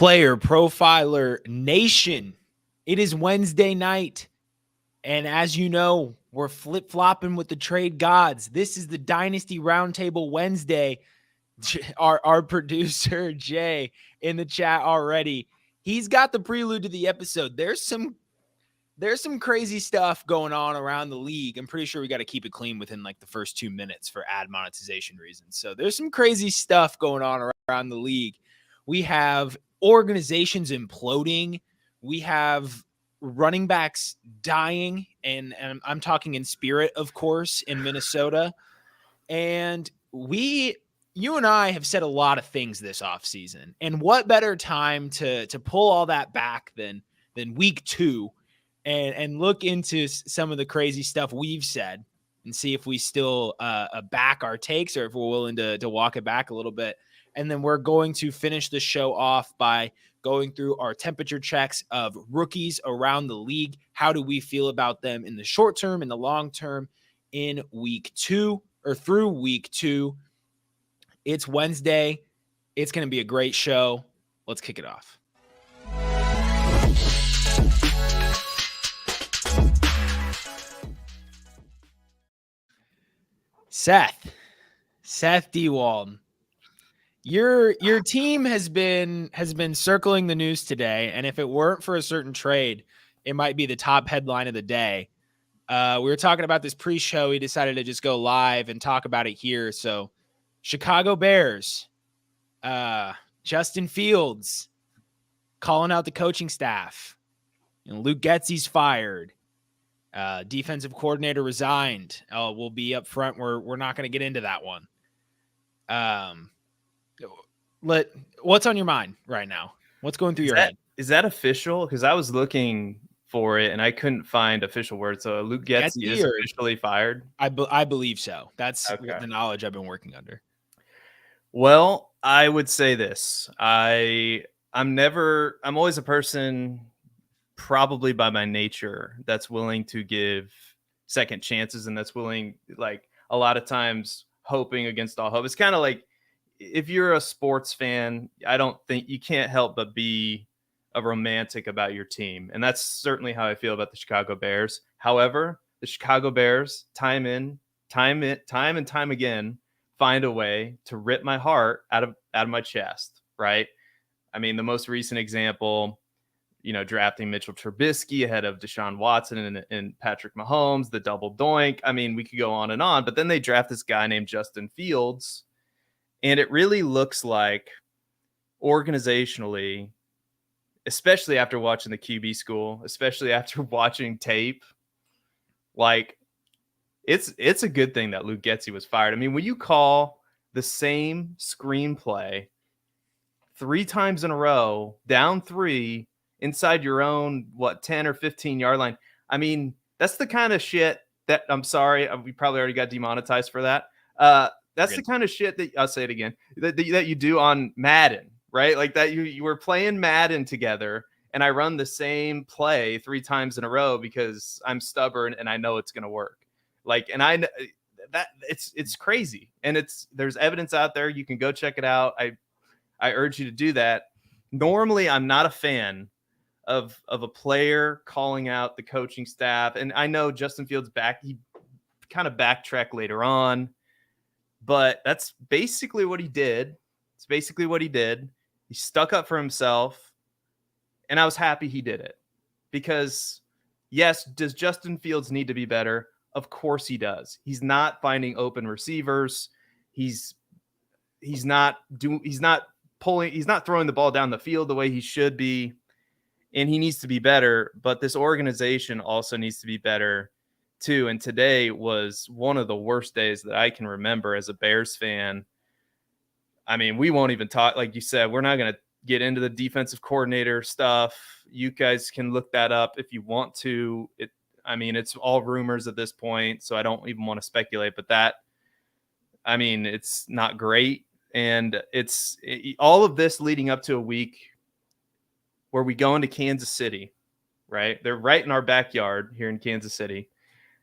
Player Profiler Nation. It is Wednesday night, and as you know, we're flip-flopping with the trade gods. This is the Dynasty Roundtable Wednesday. Our producer, Jay, in the chat already. He's got the prelude to the episode. There's some crazy stuff going on around the league. I'm pretty sure we got to keep it clean within like the first 2 minutes for ad monetization reasons. So there's some crazy stuff going on around the league. We have organizations imploding. We have running backs dying, and I'm talking in spirit, of course, in Minnesota. And you and I have said a lot of things this offseason. And what better time to pull all that back than week 2 and look into some of the crazy stuff we've said and see if we still back our takes or if we're willing to walk it back a little bit. And then we're going to finish the show off by going through our temperature checks of rookies around the league. How do we feel about them in the short term, in the long term, in week 2 or through week 2? It's Wednesday. It's going to be a great show. Let's kick it off. Seth DOES. Your team has been circling the news today, and if it weren't for a certain trade, it might be the top headline of the day. We were talking about this pre-show. We decided to just go live and talk about it here. So, Chicago Bears, Justin Fields calling out the coaching staff. Luke Getsy's fired. Defensive coordinator resigned. We'll be up front. We're not going to get into that one. What's on your mind right now? What's going through your head? Is that official? Because I was looking for it and I couldn't find official words. So Luke Getsy is officially fired? I believe so. That's the knowledge I've been working under. Well, I would say this. I'm always a person, probably by my nature, that's willing to give second chances, and that's willing, like, a lot of times hoping against all hope. It's kind of like, if you're a sports fan, I don't think you can't help but be a romantic about your team. And that's certainly how I feel about the Chicago Bears. However, the Chicago Bears, time and time again, find a way to rip my heart out of my chest, right? I mean, the most recent example, drafting Mitchell Trubisky ahead of Deshaun Watson and Patrick Mahomes, the double doink. I mean, we could go on and on, but then they draft this guy named Justin Fields. And it really looks like, organizationally, especially after watching the QB school, especially after watching tape, like, it's a good thing that Luke Getsy was fired. I mean, when you call the same screenplay 3 times in a row, down 3, inside your own, 10 or 15 yard line, I mean, that's the kind of shit that, I'm sorry, we probably already got demonetized for that. That's the kind of shit that, I'll say it again, that you do on Madden, right? Like that you were playing Madden together, and I run the same play 3 times in a row because I'm stubborn and I know it's going to work. Like, and I that it's crazy, and there's evidence out there. You can go check it out. I urge you to do that. Normally, I'm not a fan of a player calling out the coaching staff, and I know Justin Fields he kind of backtracked later on. But that's basically what he did. It's basically what he did. He stuck up for himself, and I was happy he did it. Because, yes, does Justin Fields need to be better? Of course he does. He's not finding open receivers. He's not throwing the ball down the field the way he should be, and he needs to be better. But this organization also needs to be better too. And today was one of the worst days that I can remember as a Bears fan. I mean, we won't even talk, like you said, we're not going to get into the defensive coordinator stuff. You guys can look that up if you want to. It's all rumors at this point, so I don't even want to speculate, but it's not great. And all of this leading up to a week where we go into Kansas City, right? They're right in our backyard here in Kansas City.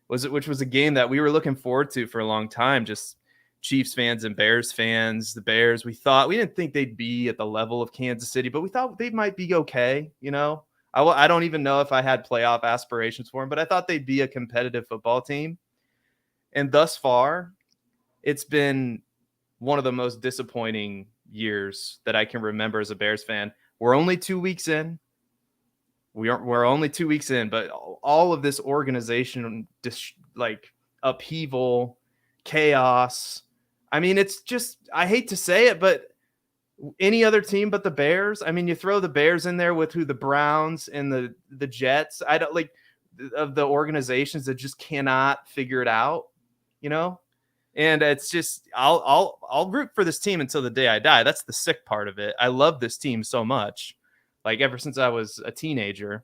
Which was a game that we were looking forward to for a long time. Just Chiefs fans and Bears fans. The Bears, we didn't think they'd be at the level of Kansas City, but we thought they might be okay. I don't even know if I had playoff aspirations for them, but I thought they'd be a competitive football team. And thus far, it's been one of the most disappointing years that I can remember as a Bears fan. We're only 2 weeks in. We're only 2 weeks in, but all of this organization, upheaval, chaos. I mean, it's just, I hate to say it, but any other team but the Bears. I mean, you throw the Bears in there with the Browns and the Jets. I don't like of the organizations that just cannot figure it out, And it's just, I'll root for this team until the day I die. That's the sick part of it. I love this team so much, like ever since I was a teenager.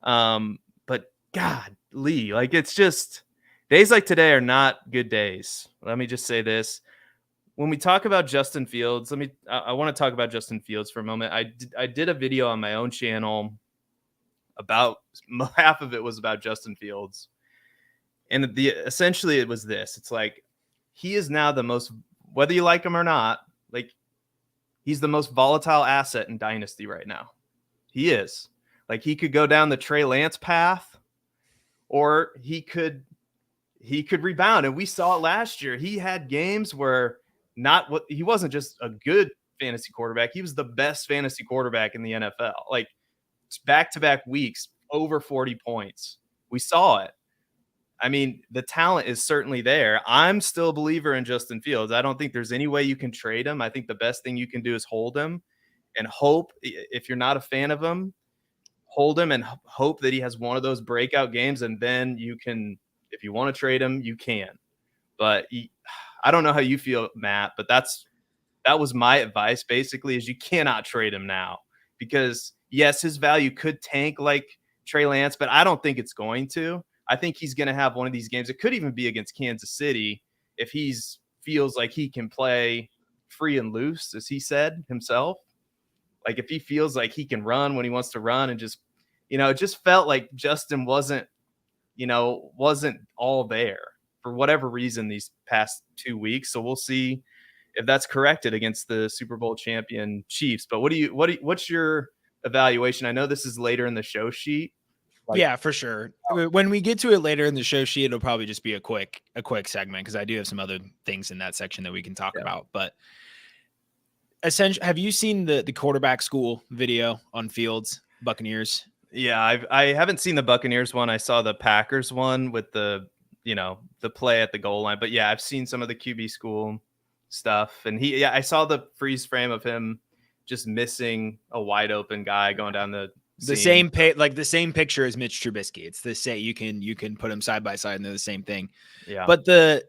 But golly, it's just days like today are not good days. Let me just say this. When we talk about Justin Fields, I want to talk about Justin Fields for a moment. I did a video on my own channel about half of it was about Justin Fields. And essentially it was this. It's like, he is now the most, whether you like him or not, he's the most volatile asset in Dynasty right now. He is. He could go down the Trey Lance path, or he could rebound. And we saw it last year. He had games where he wasn't just a good fantasy quarterback. He was the best fantasy quarterback in the NFL. Back-to-back weeks, over 40 points. We saw it. I mean, the talent is certainly there. I'm still a believer in Justin Fields. I don't think there's any way you can trade him. I think the best thing you can do is hold him and hope, if you're not a fan of him, hold him and hope that he has one of those breakout games, and then you can, if you want to trade him, you can. But I don't know how you feel, Matt, but that was my advice basically, is you cannot trade him now, because yes, his value could tank like Trey Lance, but I don't think it's going to. I think he's going to have one of these games. It could even be against Kansas City if he feels like he can play free and loose, as he said himself. If he feels like he can run when he wants to run, and just, it just felt like Justin wasn't all there for whatever reason these past 2 weeks. So we'll see if that's corrected against the Super Bowl champion Chiefs. But what's your evaluation? I know this is later in the show sheet. Yeah, for sure. When we get to it later in the show sheet, it'll probably just be a quick segment, because I do have some other things in that section that we can talk about. But essentially, have you seen the quarterback school video on Fields, Buccaneers? Yeah, I haven't seen the Buccaneers one. I saw the Packers one with the play at the goal line. But yeah, I've seen some of the QB school stuff. And I saw the freeze frame of him just missing a wide open guy going down the same the same picture as Mitch Trubisky. It's the same. You can put them side by side and they're the same thing. Yeah. But the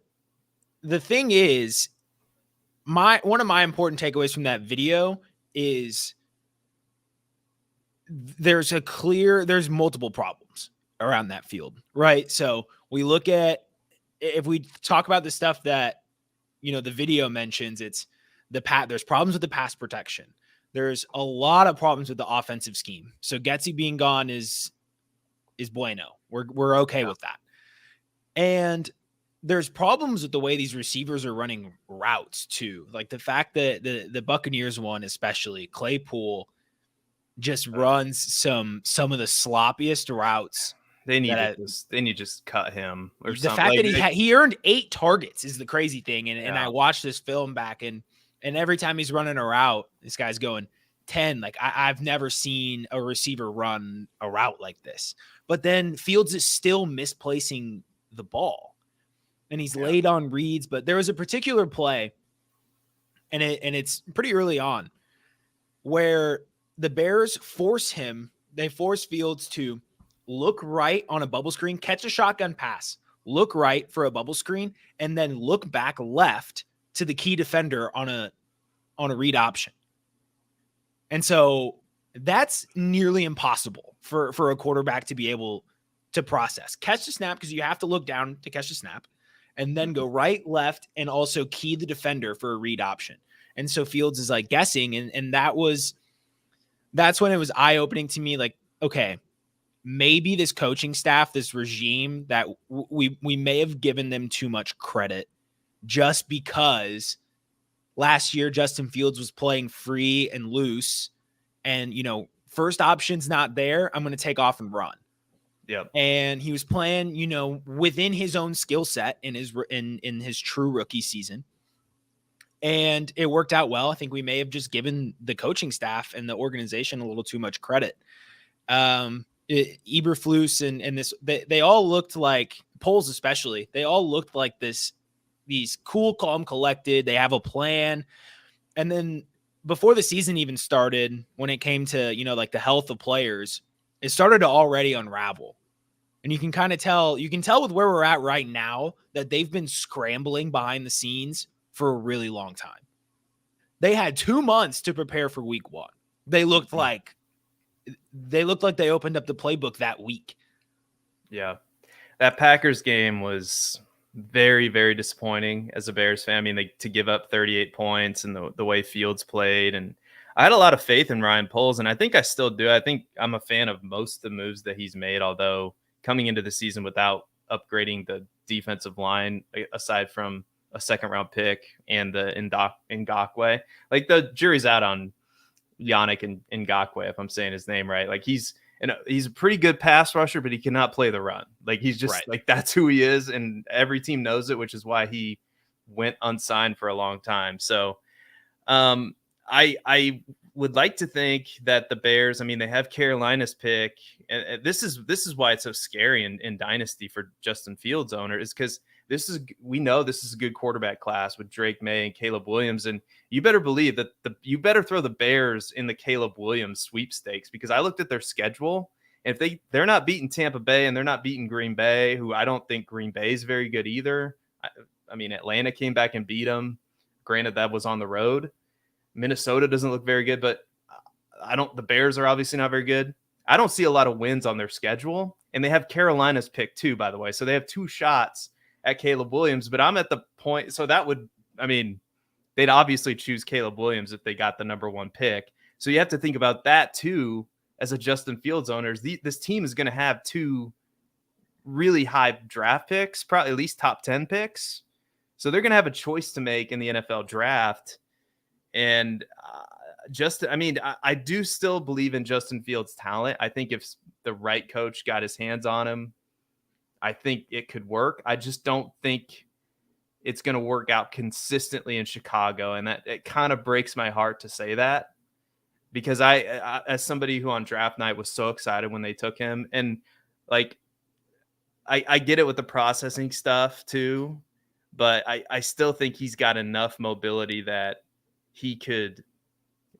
thing is, one of my important takeaways from that video is there's multiple problems around that field, right? So we look at, if we talk about the stuff that, the video mentions, it's there's problems with the pass protection. There's a lot of problems with the offensive scheme. So Getsy being gone is bueno. We're okay with that. And there's problems with the way these receivers are running routes too. Like the fact that the Buccaneers one, especially Claypool, just runs some of the sloppiest routes. They need to just cut him or the something. The fact that he earned 8 targets is the crazy thing. And I watched this film back, and every time he's running a route, this guy's going 10. I've never seen a receiver run a route like this. But then Fields is still misplacing the ball, and he's late on reads. But there was a particular play, and it's pretty early on, where the Bears force Fields to look right on a bubble screen, catch a shotgun pass, look right for a bubble screen, and then look back left to the key defender on a read option. And so that's nearly impossible for a quarterback to be able to process. Catch the snap, because you have to look down to catch the snap, and then go right, left, and also key the defender for a read option. And so Fields is guessing, and that's when it was eye-opening to me. Okay, maybe this coaching staff, this regime, that we may have given them too much credit just because last year Justin Fields was playing free and loose, and first option's not there, I'm going to take off and run. Yep. And he was playing, within his own skill set in his true rookie season. And it worked out well. I think we may have just given the coaching staff and the organization a little too much credit. Eberflus and this, they all looked like, Poles especially, they all looked like these cool, calm, collected. They have a plan. And then before the season even started, when it came to, like the health of players, it started to already unravel. And you can kind of tell, with where we're at right now, that they've been scrambling behind the scenes for a really long time. They had 2 months to prepare for week 1. They looked like they opened up the playbook that week. Yeah. That Packers game was very, very disappointing as a Bears fan. I mean, to give up 38 points and the way Fields played. And I had a lot of faith in Ryan Poles, and I think I still do. I think I'm a fan of most of the moves that he's made, although coming into the season without upgrading the defensive line, aside from a second-round pick and the Ngakoue, like the jury's out on Yannick Ngakoue, if I'm saying his name right. Like he's a pretty good pass rusher, but he cannot play the run. Like he's just right. Like that's who he is, and every team knows it, which is why he went unsigned for a long time. So I would like to think that the Bears, I mean, they have Carolina's pick, and this is why it's so scary in Dynasty for Justin Fields owner, is because we know this is a good quarterback class with Drake May and Caleb Williams, and you better believe that you better throw the Bears in the Caleb Williams sweepstakes, because I looked at their schedule, and if they're not beating Tampa Bay and they're not beating Green Bay, who I don't think Green Bay is very good either. I mean, Atlanta came back and beat them. Granted, that was on the road. Minnesota doesn't look very good, but the Bears are obviously not very good. I don't see a lot of wins on their schedule, and they have Carolina's pick too, by the way. So they have 2 shots at Caleb Williams, but I'm at the point. So they'd obviously choose Caleb Williams if they got the number 1 pick. So you have to think about that too, as a Justin Fields owner. This team is going to have 2 really high draft picks, probably at least top 10 picks. So they're going to have a choice to make in the NFL draft. And I do still believe in Justin Fields' talent. I think if the right coach got his hands on him, I think it could work. I just don't think it's going to work out consistently in Chicago. And that it kind of breaks my heart to say that, because I, as somebody who on draft night was so excited when they took him, and like, I get it with the processing stuff too, but I still think he's got enough mobility that he could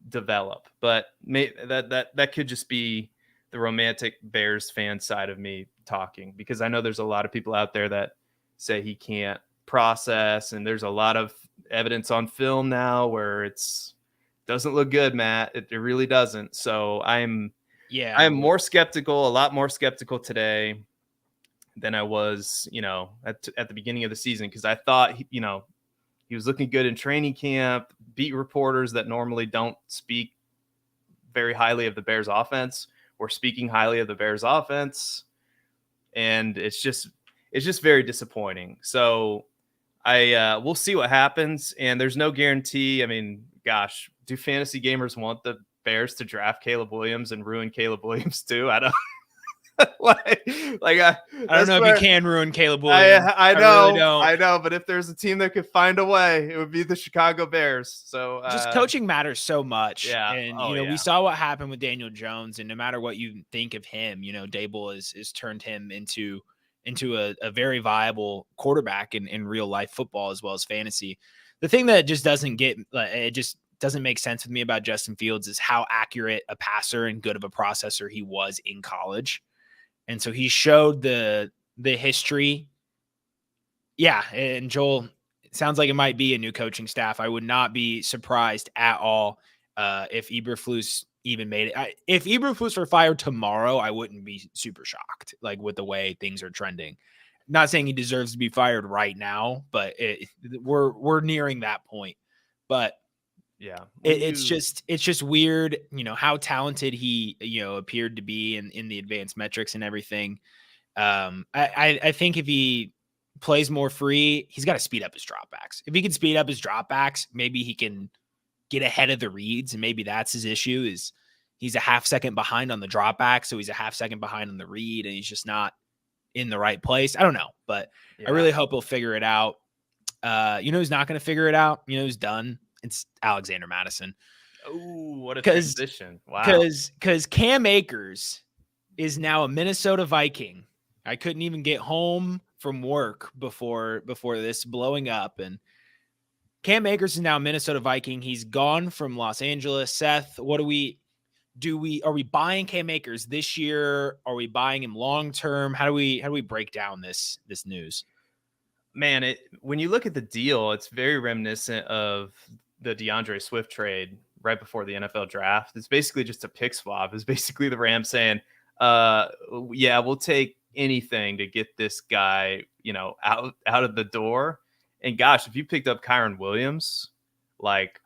develop. But that could just be the romantic Bears fan side of me talking, because I know there's a lot of people out there that say he can't process, and there's a lot of evidence on film now where doesn't look good, Matt. It really doesn't. So I am more skeptical, a lot more skeptical today than I was, at the beginning of the season, because I thought, he was looking good in training camp. Beat reporters that normally don't speak very highly of the Bears offense were speaking highly of the Bears offense. And it's just very disappointing. So we'll see what happens. And there's no guarantee. I mean, gosh, do fantasy gamers want the Bears to draft Caleb Williams and ruin Caleb Williams too? I don't. I don't know if you can ruin Caleb Williams. I know, really don't. I know, but if there's a team that could find a way, it would be the Chicago Bears. So just coaching matters so much. Yeah. And we saw what happened with Daniel Jones, and no matter what you think of him, Dable has turned him into a very viable quarterback in real life football as well as fantasy. The thing that just doesn't make sense with me about Justin Fields is how accurate a passer and good of a processor he was in college. And so he showed the history. Yeah. And Joel, it sounds like it might be a new coaching staff. I would not be surprised at all if Eberflus even made it. If Eberflus were fired tomorrow, I wouldn't be super shocked, like with the way things are trending. Not saying he deserves to be fired right now, but we're nearing that point. But yeah, it's just weird, how talented he, appeared to be in the advanced metrics and everything. I think if he plays more free, he's got to speed up his dropbacks. If he can speed up his dropbacks, maybe he can get ahead of the reads, and maybe that's his issue is he's a half second behind on the dropback, so he's a half second behind on the read, and he's just not in the right place. I don't know, but I really hope he'll figure it out. You know who's not going to figure it out? You know who's done? It's Alexander Mattison. Oh, what a transition. Wow. Because Cam Akers is now a Minnesota Viking. I couldn't even get home from work before this blowing up. And Cam Akers is now a Minnesota Viking. He's gone from Los Angeles. Seth, what are we buying Cam Akers this year? Are we buying him long term? How do we break down this news? Man, when you look at the deal, it's very reminiscent of the DeAndre Swift trade right before the NFL draft. It's basically just a pick swap. It's basically the Rams saying, yeah, we'll take anything to get this guy, out of the door. And gosh, if you picked up Kyron Williams, like,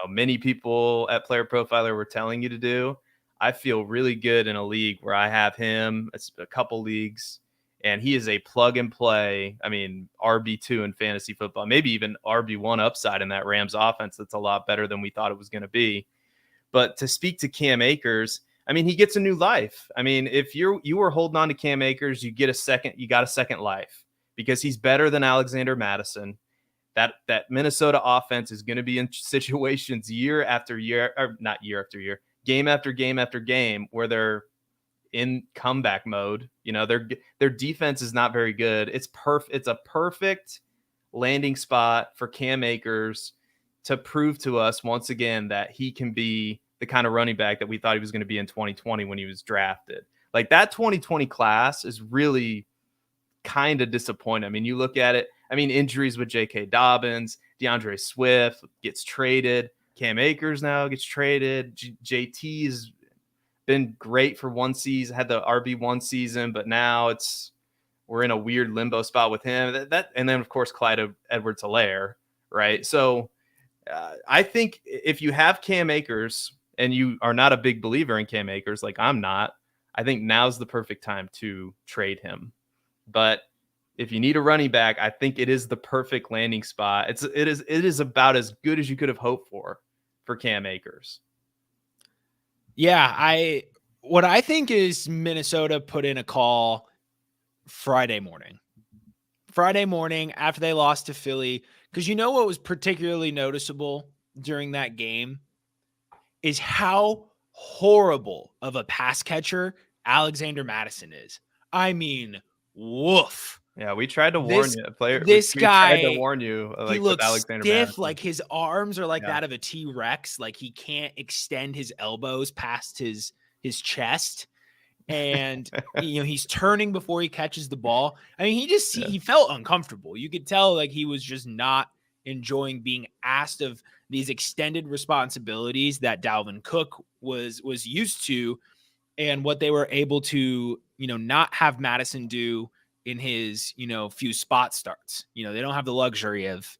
many people at Player Profiler were telling you to do, I feel really good in a league where I have him. It's a couple leagues, and he is a plug and play. I mean, RB2 in fantasy football, maybe even RB1 upside in that Rams offense. That's a lot better than we thought it was going to be. But to speak to Cam Akers, I mean, he gets a new life. I mean, if you were holding on to Cam Akers, you got a second life because he's better than Alexander Mattison. That Minnesota offense is going to be in situations year after year, or not year after year, game after game after game, where they're in comeback mode. Their defense is not very good. It's a perfect landing spot for Cam Akers to prove to us once again that he can be the kind of running back that we thought he was going to be in 2020 when he was drafted. Like, that 2020 class is really kind of disappointing. I mean, you look at it, injuries with J.K. Dobbins, DeAndre Swift gets traded. Cam Akers now gets traded. JT has been great for one season, had the RB1 season, but now we're in a weird limbo spot with him. And then, of course, Clyde Edwards-Helaire, right? So I think if you have Cam Akers and you are not a big believer in Cam Akers, like I'm not, I think now's the perfect time to trade him. But if you need a running back, I think it is the perfect landing spot. It is about as good as you could have hoped for Cam Akers. Yeah, what I think is Minnesota put in a call Friday morning after they lost to Philly, because what was particularly noticeable during that game is how horrible of a pass catcher Alexander Mattison is. I mean, woof. Yeah, we tried to warn you. We tried to warn you. He looks Alexander stiff, Mattison. like his arms are like that of a T-Rex. Like he can't extend his elbows past his chest. And, he's turning before he catches the ball. I mean, he felt uncomfortable. You could tell like he was just not enjoying being asked of these extended responsibilities that Dalvin Cook was used to, and what they were able to, not have Mattison do in his, few spot starts. They don't have the luxury of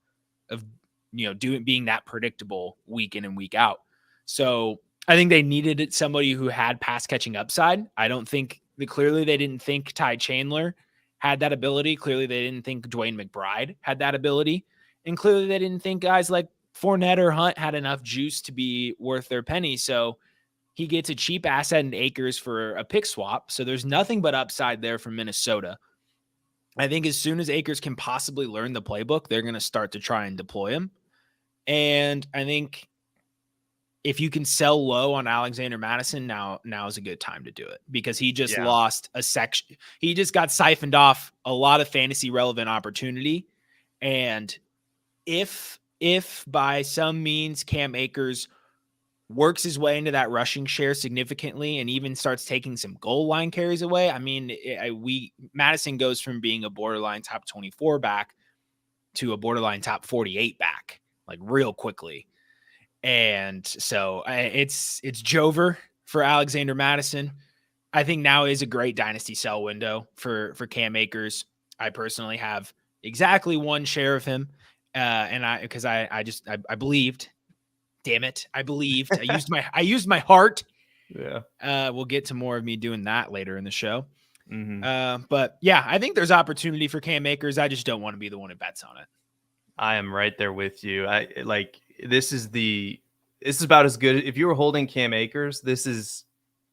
being that predictable week in and week out. So I think they needed somebody who had pass catching upside. I don't think clearly they didn't think Ty Chandler had that ability. Clearly they didn't think Dwayne McBride had that ability. And clearly they didn't think guys like Fournette or Hunt had enough juice to be worth their penny. So he gets a cheap asset in Akers for a pick swap. So there's nothing but upside there from Minnesota. I think as soon as Akers can possibly learn the playbook, they're going to start to try and deploy him. And I think if you can sell low on Alexander Mattison, now is a good time to do it, because he just lost a section. He just got siphoned off a lot of fantasy relevant opportunity. And if by some means Cam Akers works his way into that rushing share significantly and even starts taking some goal line carries away, Mattison goes from being a borderline top 24 back to a borderline top 48 back, like real quickly. And so it's Jover for Alexander Mattison. I think now is a great dynasty sell window for Cam Akers. I personally have exactly one share of him. And I believed, damn it. I believed, I used my heart. Yeah. We'll get to more of me doing that later in the show. But yeah, I think there's opportunity for Cam Akers. I just don't want to be the one who bets on it. I am right there with you. This is about as good. If you were holding Cam Akers, this is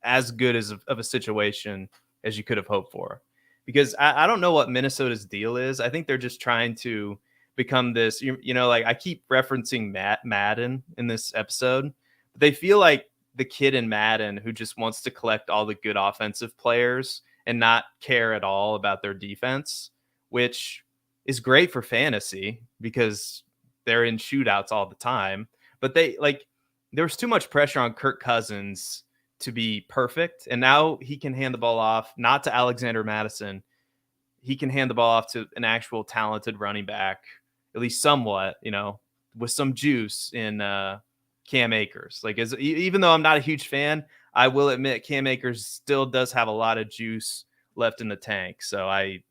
as good of a situation as you could have hoped for. Because I don't know what Minnesota's deal is. I think they're just trying to become this, like I keep referencing Madden in this episode. They feel like the kid in Madden who just wants to collect all the good offensive players and not care at all about their defense, which is great for fantasy because they're in shootouts all the time. But there's too much pressure on Kirk Cousins to be perfect. And now he can hand the ball off, not to Alexander Madison. He can hand the ball off to an actual talented running back, at least somewhat, with some juice in Cam Akers. Even though I'm not a huge fan, I will admit Cam Akers still does have a lot of juice left in the tank. So I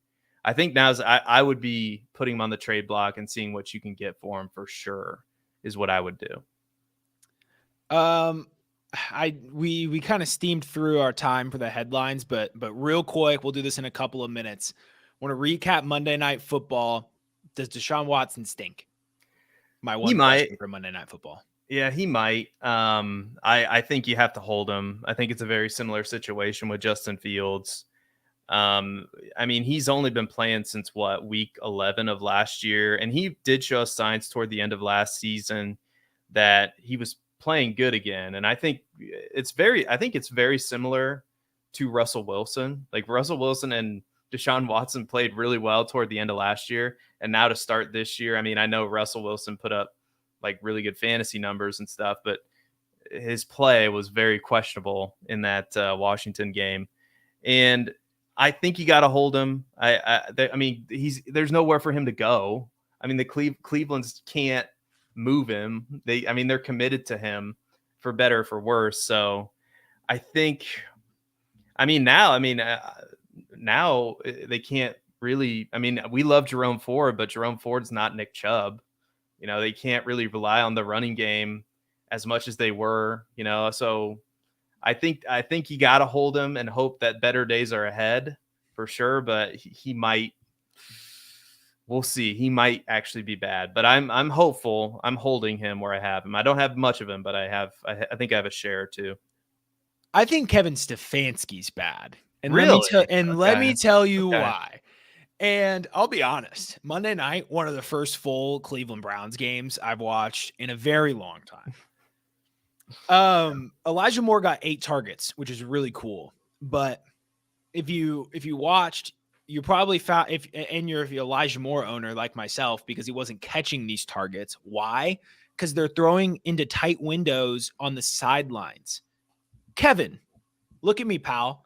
think I would be putting him on the trade block and seeing what you can get for him for sure is what I would do. We kind of steamed through our time for the headlines, but real quick, we'll do this in a couple of minutes. I want to recap Monday Night Football. Does Deshaun Watson stink? My one question for Monday Night Football. Yeah, he might. I think you have to hold him. I think it's a very similar situation with Justin Fields. He's only been playing since week 11 of last year, and he did show us signs toward the end of last season that he was playing good again. And I think it's very similar to Russell Wilson. Like Russell Wilson and Deshaun Watson played really well toward the end of last year, and now to start this year. I know Russell Wilson put up really good fantasy numbers and stuff, but his play was very questionable in that Washington game. And I think you got to hold him. There's nowhere for him to go. The Cleveland's can't move him. They're committed to him for better or for worse. So I think, now they can't really. We love Jerome Ford, but Jerome Ford's not Nick Chubb. They can't really rely on the running game as much as they were. So I think you got to hold him and hope that better days are ahead for sure. But he might. We'll see. He might actually be bad, but I'm hopeful. I'm holding him where I have him. I don't have much of him, but I think I have a share or two. I think Kevin Stefanski's bad. And really? Let me tell you why. And I'll be honest, Monday night, one of the first full Cleveland Browns games I've watched in a very long time. Elijah Moore got 8 targets, which is really cool. But if you watched, you probably found if you're an Elijah Moore owner like myself, because he wasn't catching these targets. Why? Because they're throwing into tight windows on the sidelines. Kevin, look at me, pal.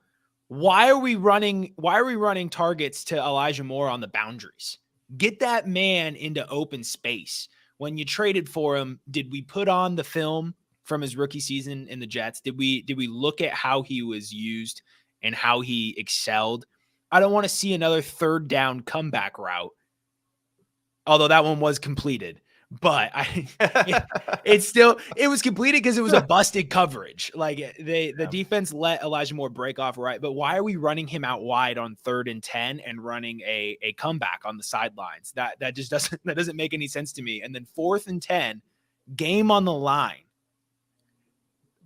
Why are we running targets to Elijah Moore on the boundaries? Get that man into open space. When you traded for him, did we put on the film from his rookie season in the Jets? Did we look at how he was used and how he excelled? I don't want to see another third down comeback route, although that one was completed. But it was completed because it was a busted coverage. The defense let Elijah Moore break off right. But why are we running him out wide on 3rd and 10 and running a comeback on the sidelines? That just doesn't make any sense to me. And then 4th and 10, game on the line.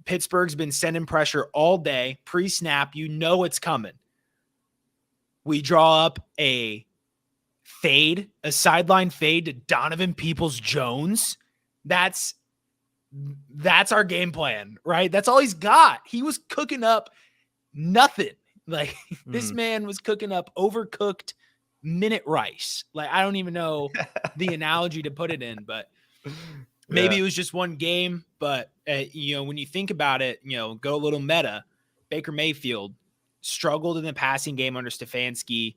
Pittsburgh's been sending pressure all day, pre-snap. It's coming. We draw up a sideline fade to Donovan Peoples-Jones. That's our game plan, right? That's all he's got. He was cooking up nothing. This man was cooking up overcooked minute rice. I don't even know the analogy to put it in, but maybe it was just one game. But when you think about it, go a little meta. Baker Mayfield struggled in the passing game under Stefanski.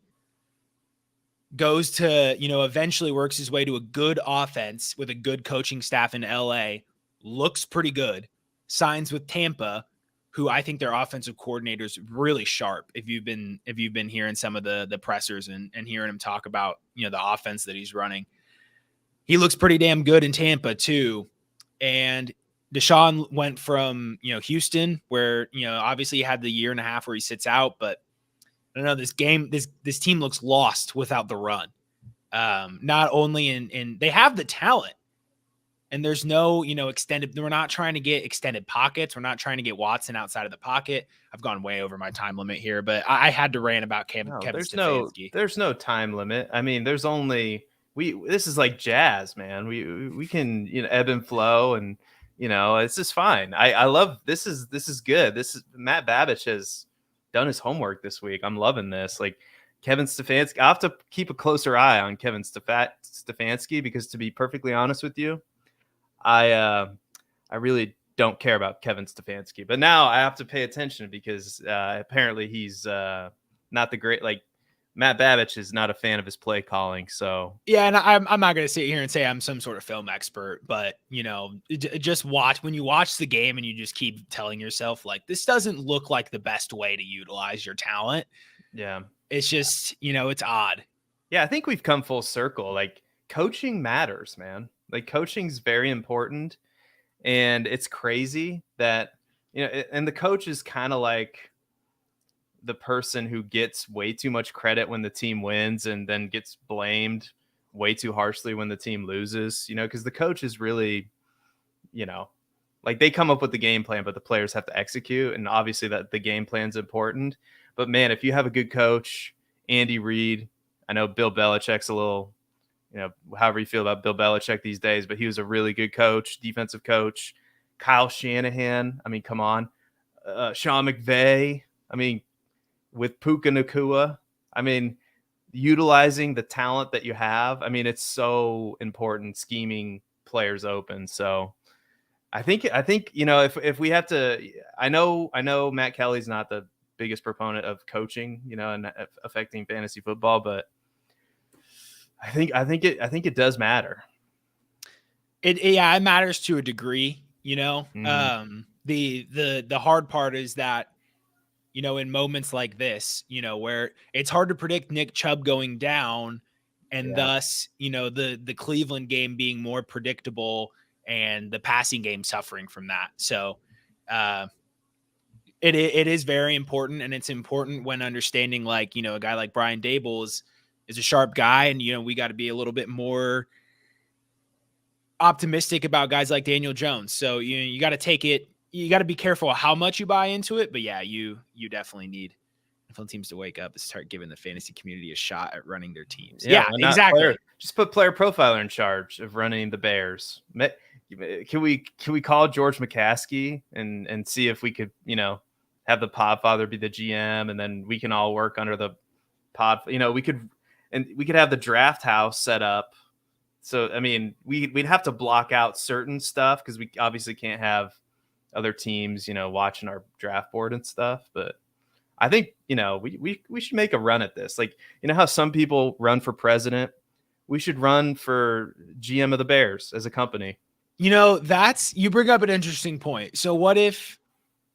Goes to, eventually works his way to a good offense with a good coaching staff in LA, looks pretty good, signs with Tampa, who I think their offensive coordinator is really sharp. If you've been hearing some of the pressers and hearing him talk about, the offense that he's running, he looks pretty damn good in Tampa too. And Deshaun went from, Houston, where, obviously he had the year and a half where he sits out, but I don't know, this team looks lost without the run. Not only in they have the talent, and there's no, extended. We're not trying to get extended pockets. We're not trying to get Watson outside of the pocket. I've gone way over my time limit here, but I had to rant about Kevin Stefanski. There's no time limit. I mean, there's only this is like jazz, man. We can ebb and flow, and it's just fine. I love this is good. This is Matt Babbage has done his homework this week. I'm loving this. Like Kevin Stefanski, I have to keep a closer eye on Kevin Stefanski because, to be perfectly honest with you, I really don't care about Kevin Stefanski, but now I have to pay attention because apparently he's not the great, like Matt Babbage is not a fan of his play calling. So yeah, and I'm not going to sit here and say I'm some sort of film expert, but just when you watch the game and you just keep telling yourself like, this doesn't look like the best way to utilize your talent. Yeah. It's just, it's odd. Yeah. I think we've come full circle. Like coaching matters, man. Like coaching's very important, and it's crazy that, and the coach is kind of like the person who gets way too much credit when the team wins and then gets blamed way too harshly when the team loses, because the coach is really, like they come up with the game plan, but the players have to execute. And obviously that the game plan's important, but man, if you have a good coach, Andy Reid, I know Bill Belichick's a little, however you feel about Bill Belichick these days, but he was a really good coach, defensive coach. Kyle Shanahan, I mean, come on. Sean McVay, I mean, with Puka Nacua, I mean, utilizing the talent that you have, I mean, it's so important, scheming players open. So I think, if we have to, I know Matt Kelly's not the biggest proponent of coaching, and affecting fantasy football, but I think it does matter. It matters to a degree, The hard part is that, in moments like this, where it's hard to predict Nick Chubb going down, and thus, the Cleveland game being more predictable and the passing game suffering from that. So it is very important, and it's important when understanding, like, a guy like Brian Dable is a sharp guy, and, we got to be a little bit more optimistic about guys like Daniel Jones. So you got to take it. You got to be careful how much you buy into it, but yeah, you definitely need NFL teams to wake up and start giving the fantasy community a shot at running their teams. Yeah, exactly. Just put PlayerProfiler in charge of running the Bears. Can we call George McCaskey and see if we could, have the Podfather be the GM, and then we can all work under the pod. We could have the draft house set up. So, I mean, we'd have to block out certain stuff because we obviously can't have other teams, watching our draft board and stuff. But I think, we should make a run at this. Like, how some people run for president? We should run for GM of the Bears as a company. You bring up an interesting point. So what if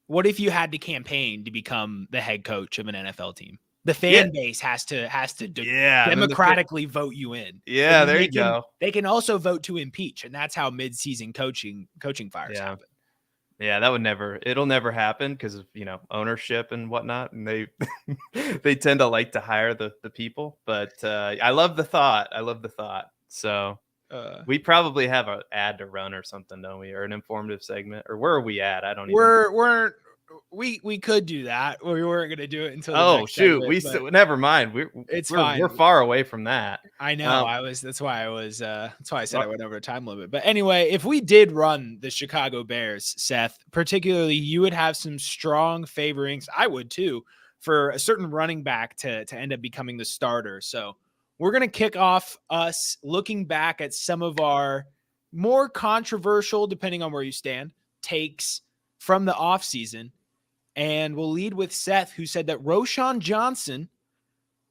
you had to campaign to become the head coach of an NFL team? The fan base has to democratically vote you in. Yeah, there you go. They can also vote to impeach, and that's how mid-season coaching fires happen. Yeah, it'll never happen because of, ownership and whatnot. And they tend to like to hire the people. But I love the thought. So we probably have an ad to run or something, don't we? Or an informative segment. Or where are we at? I don't even. We could do that. We weren't going to do it until the next segment, never mind. We're fine. We're far away from that. I know. That's why I said I went over a time limit. But anyway, if we did run the Chicago Bears, Seth, particularly, you would have some strong favorings. I would too, for a certain running back to end up becoming the starter. So we're going to kick off us looking back at some of our more controversial, depending on where you stand, takes from the offseason. And we'll lead with Seth, who said that Roschon Johnson,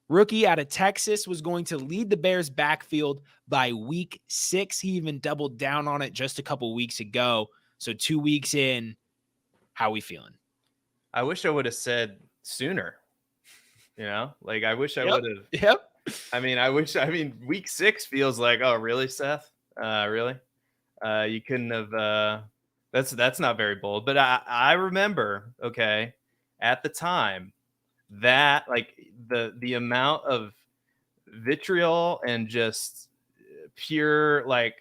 rookie out of Texas, was going to lead the Bears backfield by week 6. He even doubled down on it just a couple weeks ago. So 2 weeks in, how we feeling? I wish I would have said sooner. I wish I would have. Yep. I mean, week 6 feels like, oh, really, Seth? Really? You couldn't have. That's not very bold, but I remember, okay, at the time, that, like the amount of vitriol and just pure, like,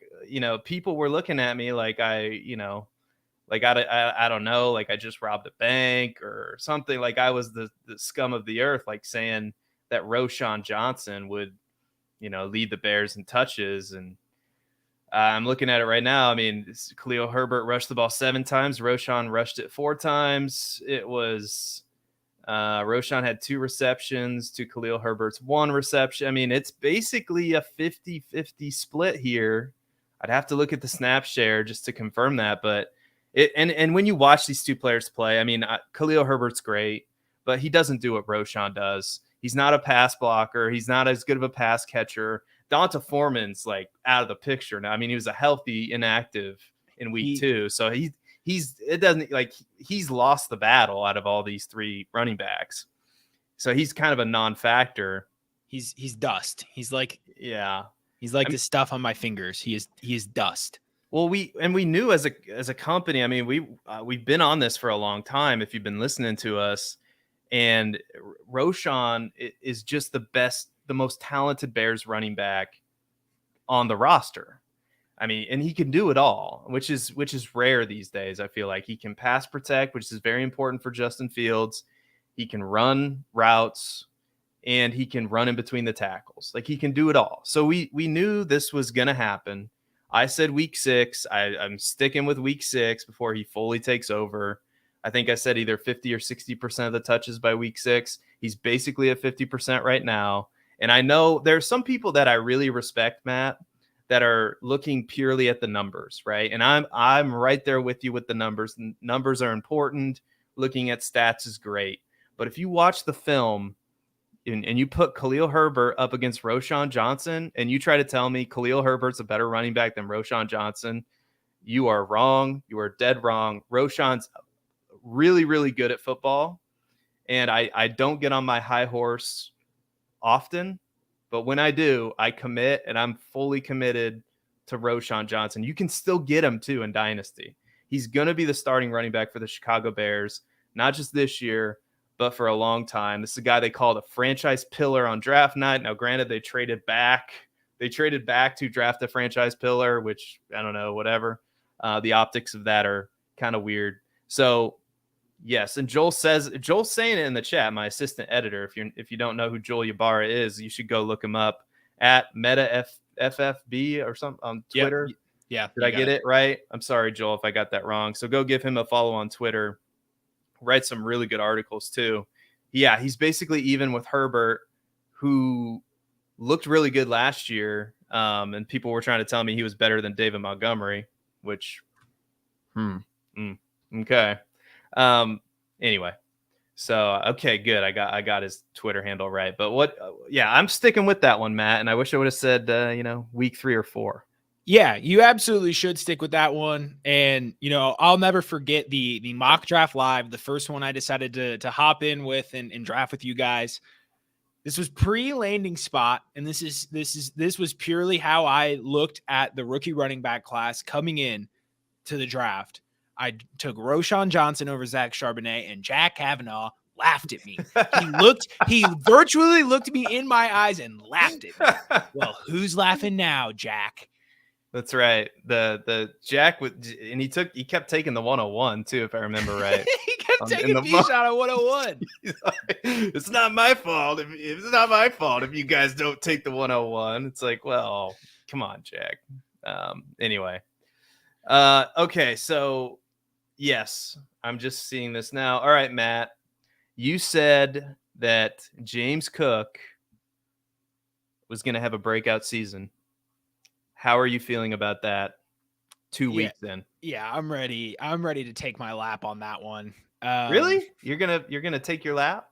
people were looking at me like like I don't know, like I just robbed a bank or something, like I was the scum of the earth, like saying that Roshan Johnson would, lead the Bears in touches. And I'm looking at it right now. I mean, Khalil Herbert rushed the ball 7 times. Roshan rushed it 4 times. It was Roshan had 2 receptions to Khalil Herbert's 1 reception. I mean, it's basically a 50-50 split here. I'd have to look at the snap share just to confirm that. But and when you watch these two players play, I mean, Khalil Herbert's great, but he doesn't do what Roshan does. He's not a pass blocker. He's not as good of a pass catcher. Donta Foreman's like out of the picture now. I mean, he was a healthy inactive in week 2. So he's lost the battle out of all these 3 running backs. So he's kind of a non-factor. He's dust. He's like the stuff on my fingers. He is dust. Well, we knew as a company, I mean, we've been on this for a long time if you've been listening to us, and Roshan is just the most talented Bears running back on the roster. I mean, and he can do it all, which is rare these days. I feel like he can pass protect, which is very important for Justin Fields. He can run routes, and he can run in between the tackles. Like, he can do it all. So we knew this was going to happen. I said week 6. I'm sticking with week 6 before he fully takes over. I think I said either 50 or 60% of the touches by week 6. He's basically at 50% right now. And I know there's some people that I really respect, Matt, that are looking purely at the numbers, right? And I'm right there with you with the numbers. Numbers are important. Looking at stats is great. But if you watch the film and you put Khalil Herbert up against Roshan Johnson and you try to tell me Khalil Herbert's a better running back than Roshan Johnson, you are wrong. You are dead wrong. Roshan's really, really good at football. And I don't get on my high horse often, but when I do, I commit, and I'm fully committed to Roshan Johnson. You can still get him too in Dynasty. He's going to be the starting running back for the Chicago Bears, not just this year, but for a long time. This is a guy they called a franchise pillar on draft night. Now, granted, they traded back to draft a franchise pillar, which I don't know, whatever. The optics of that are kind of weird. So yes, and Joel's saying it in the chat, my assistant editor. If you don't know who Joel Ybarra is, you should go look him up at MetaFFB or something on Twitter. Yep. Yeah. Did I get it right? I'm sorry, Joel, if I got that wrong. So go give him a follow on Twitter. Write some really good articles too. Yeah, he's basically even with Herbert, who looked really good last year. And people were trying to tell me he was better than David Montgomery, which, okay. Anyway, so, okay, good. I got his Twitter handle right, but I'm sticking with that one, Matt. And I wish I would have said, week 3 or 4. Yeah, you absolutely should stick with that one. And, I'll never forget the mock draft live, the first one I decided to hop in with and draft with you guys. This was pre-landing spot, and this was purely how I looked at the rookie running back class coming in to the draft. I took Roshan Johnson over Zach Charbonnet, and Jack Kavanaugh laughed at me. He virtually looked me in my eyes and laughed at me. Well, who's laughing now, Jack? That's right. The Jack and he kept taking the 101 too, if I remember right. He kept taking a shot at 101. It's not my fault. It's not my fault if you guys don't take the 101. It's like, well, come on, Jack. Anyway. Okay, so yes, I'm just seeing this now. All right, Matt, you said that James Cook was going to have a breakout season. How are you feeling about that 2 weeks in? Yeah, I'm ready. I'm ready to take my lap on that one. Really? You're gonna take your lap?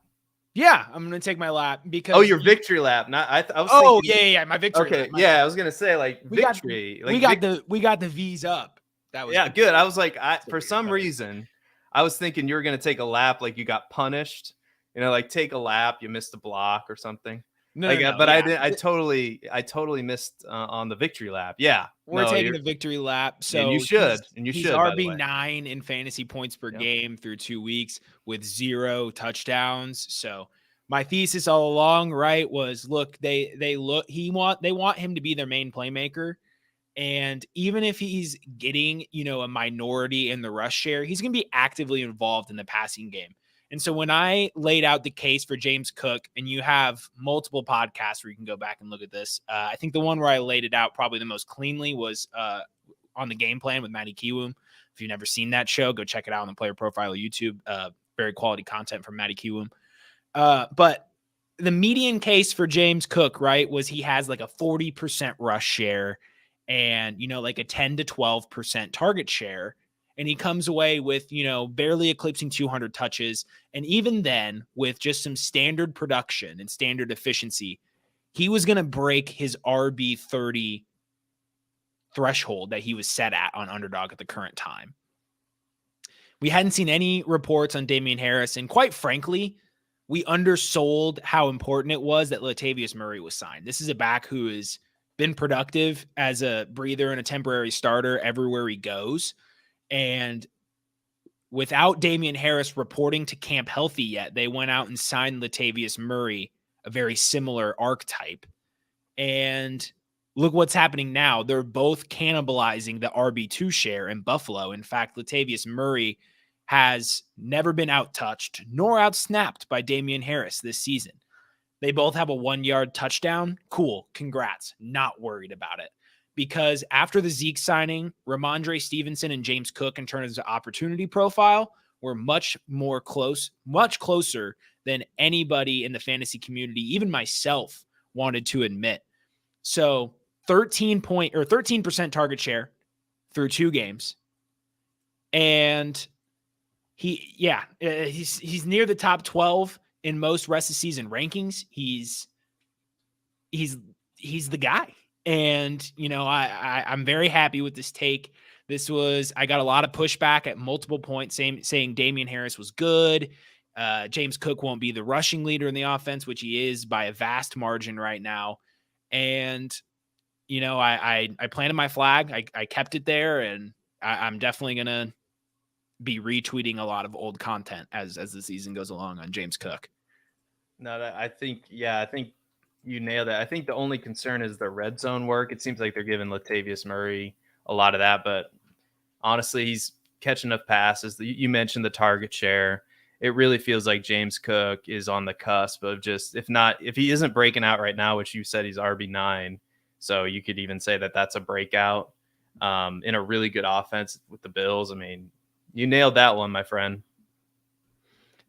Yeah, I'm gonna take my lap because your victory lap. Not I was. Oh yeah, my victory. Okay, lap, I was gonna say victory. We got the V's up. That was good. I was like, for some reason, I was thinking you were gonna take a lap like you got punished. Like take a lap, you missed a block or something. No, but I did. I totally missed on the victory lap. Yeah, we're taking the victory lap. So and you should. He's RB9 in fantasy points per game through 2 weeks with 0 touchdowns. So My thesis all along, right, was look, they want him to be their main playmaker. And even if he's getting, a minority in the rush share, he's going to be actively involved in the passing game. And so when I laid out the case for James Cook, and you have multiple podcasts where you can go back and look at this, I think the one where I laid it out probably the most cleanly was on the Game Plan with Matty Kiwoom. If you've never seen that show, go check it out on the PlayerProfiler YouTube. Very quality content from Matty Kiwoom. But the median case for James Cook, right, was he has like a 40% rush share and, like a 10 to 12% target share. And he comes away with, barely eclipsing 200 touches. And even then, with just some standard production and standard efficiency, he was going to break his RB 30 threshold that he was set at on Underdog at the current time. We hadn't seen any reports on Damian Harris. And quite frankly, we undersold how important it was that Latavius Murray was signed. This is a back who has been productive as a breather and a temporary starter everywhere he goes. And without Damian Harris reporting to camp healthy yet, they went out and signed Latavius Murray, a very similar archetype. And look what's happening now. They're both cannibalizing the RB2 share in Buffalo. In fact, Latavius Murray has never been out-touched nor out-snapped by Damian Harris this season. They both have a 1-yard touchdown. Cool. Congrats. Not worried about it. Because after the Zeke signing, Ramondre Stevenson and James Cook, in terms of opportunity profile, were much closer than anybody in the fantasy community, even myself, wanted to admit. So 13% target share through 2 games. And he's near the top 12 in most rest of season rankings. He's the guy. And, I'm very happy with this take. I got a lot of pushback at multiple points saying Damian Harris was good. James Cook won't be the rushing leader in the offense, which he is by a vast margin right now. And, I planted my flag. I kept it there, and I'm definitely going to be retweeting a lot of old content as the season goes along on James Cook. No, I think you nailed it. I think the only concern is the red zone work. It seems like they're giving Latavius Murray a lot of that, but honestly, he's catching enough passes. You mentioned the target share. It really feels like James Cook is on the cusp of just, if he isn't breaking out right now, which you said he's RB9. So you could even say that that's a breakout in a really good offense with the Bills. I mean, you nailed that one, my friend.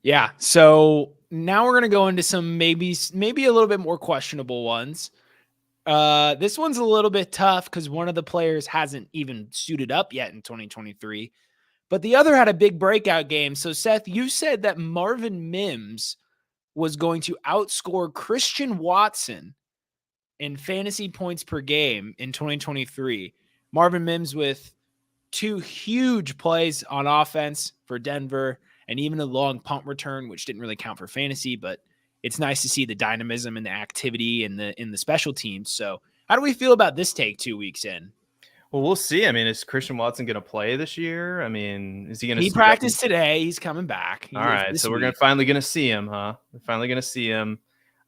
Yeah. So now we're going to go into some maybe a little bit more questionable ones. This one's a little bit tough because one of the players hasn't even suited up yet in 2023, but the other had a big breakout game. So Seth, you said that Marvin Mims was going to outscore Christian Watson in fantasy points per game in 2023. Marvin Mims with 2 huge plays on offense for Denver, and even a long punt return, which didn't really count for fantasy, but it's nice to see the dynamism and the activity in the special teams. So how do we feel about this take 2 weeks in? Well, we'll see. I mean, is Christian Watson going to play this year? I mean, is he going to? He practiced today. He's coming back. All right, so we're finally going to see him, huh? We're finally going to see him.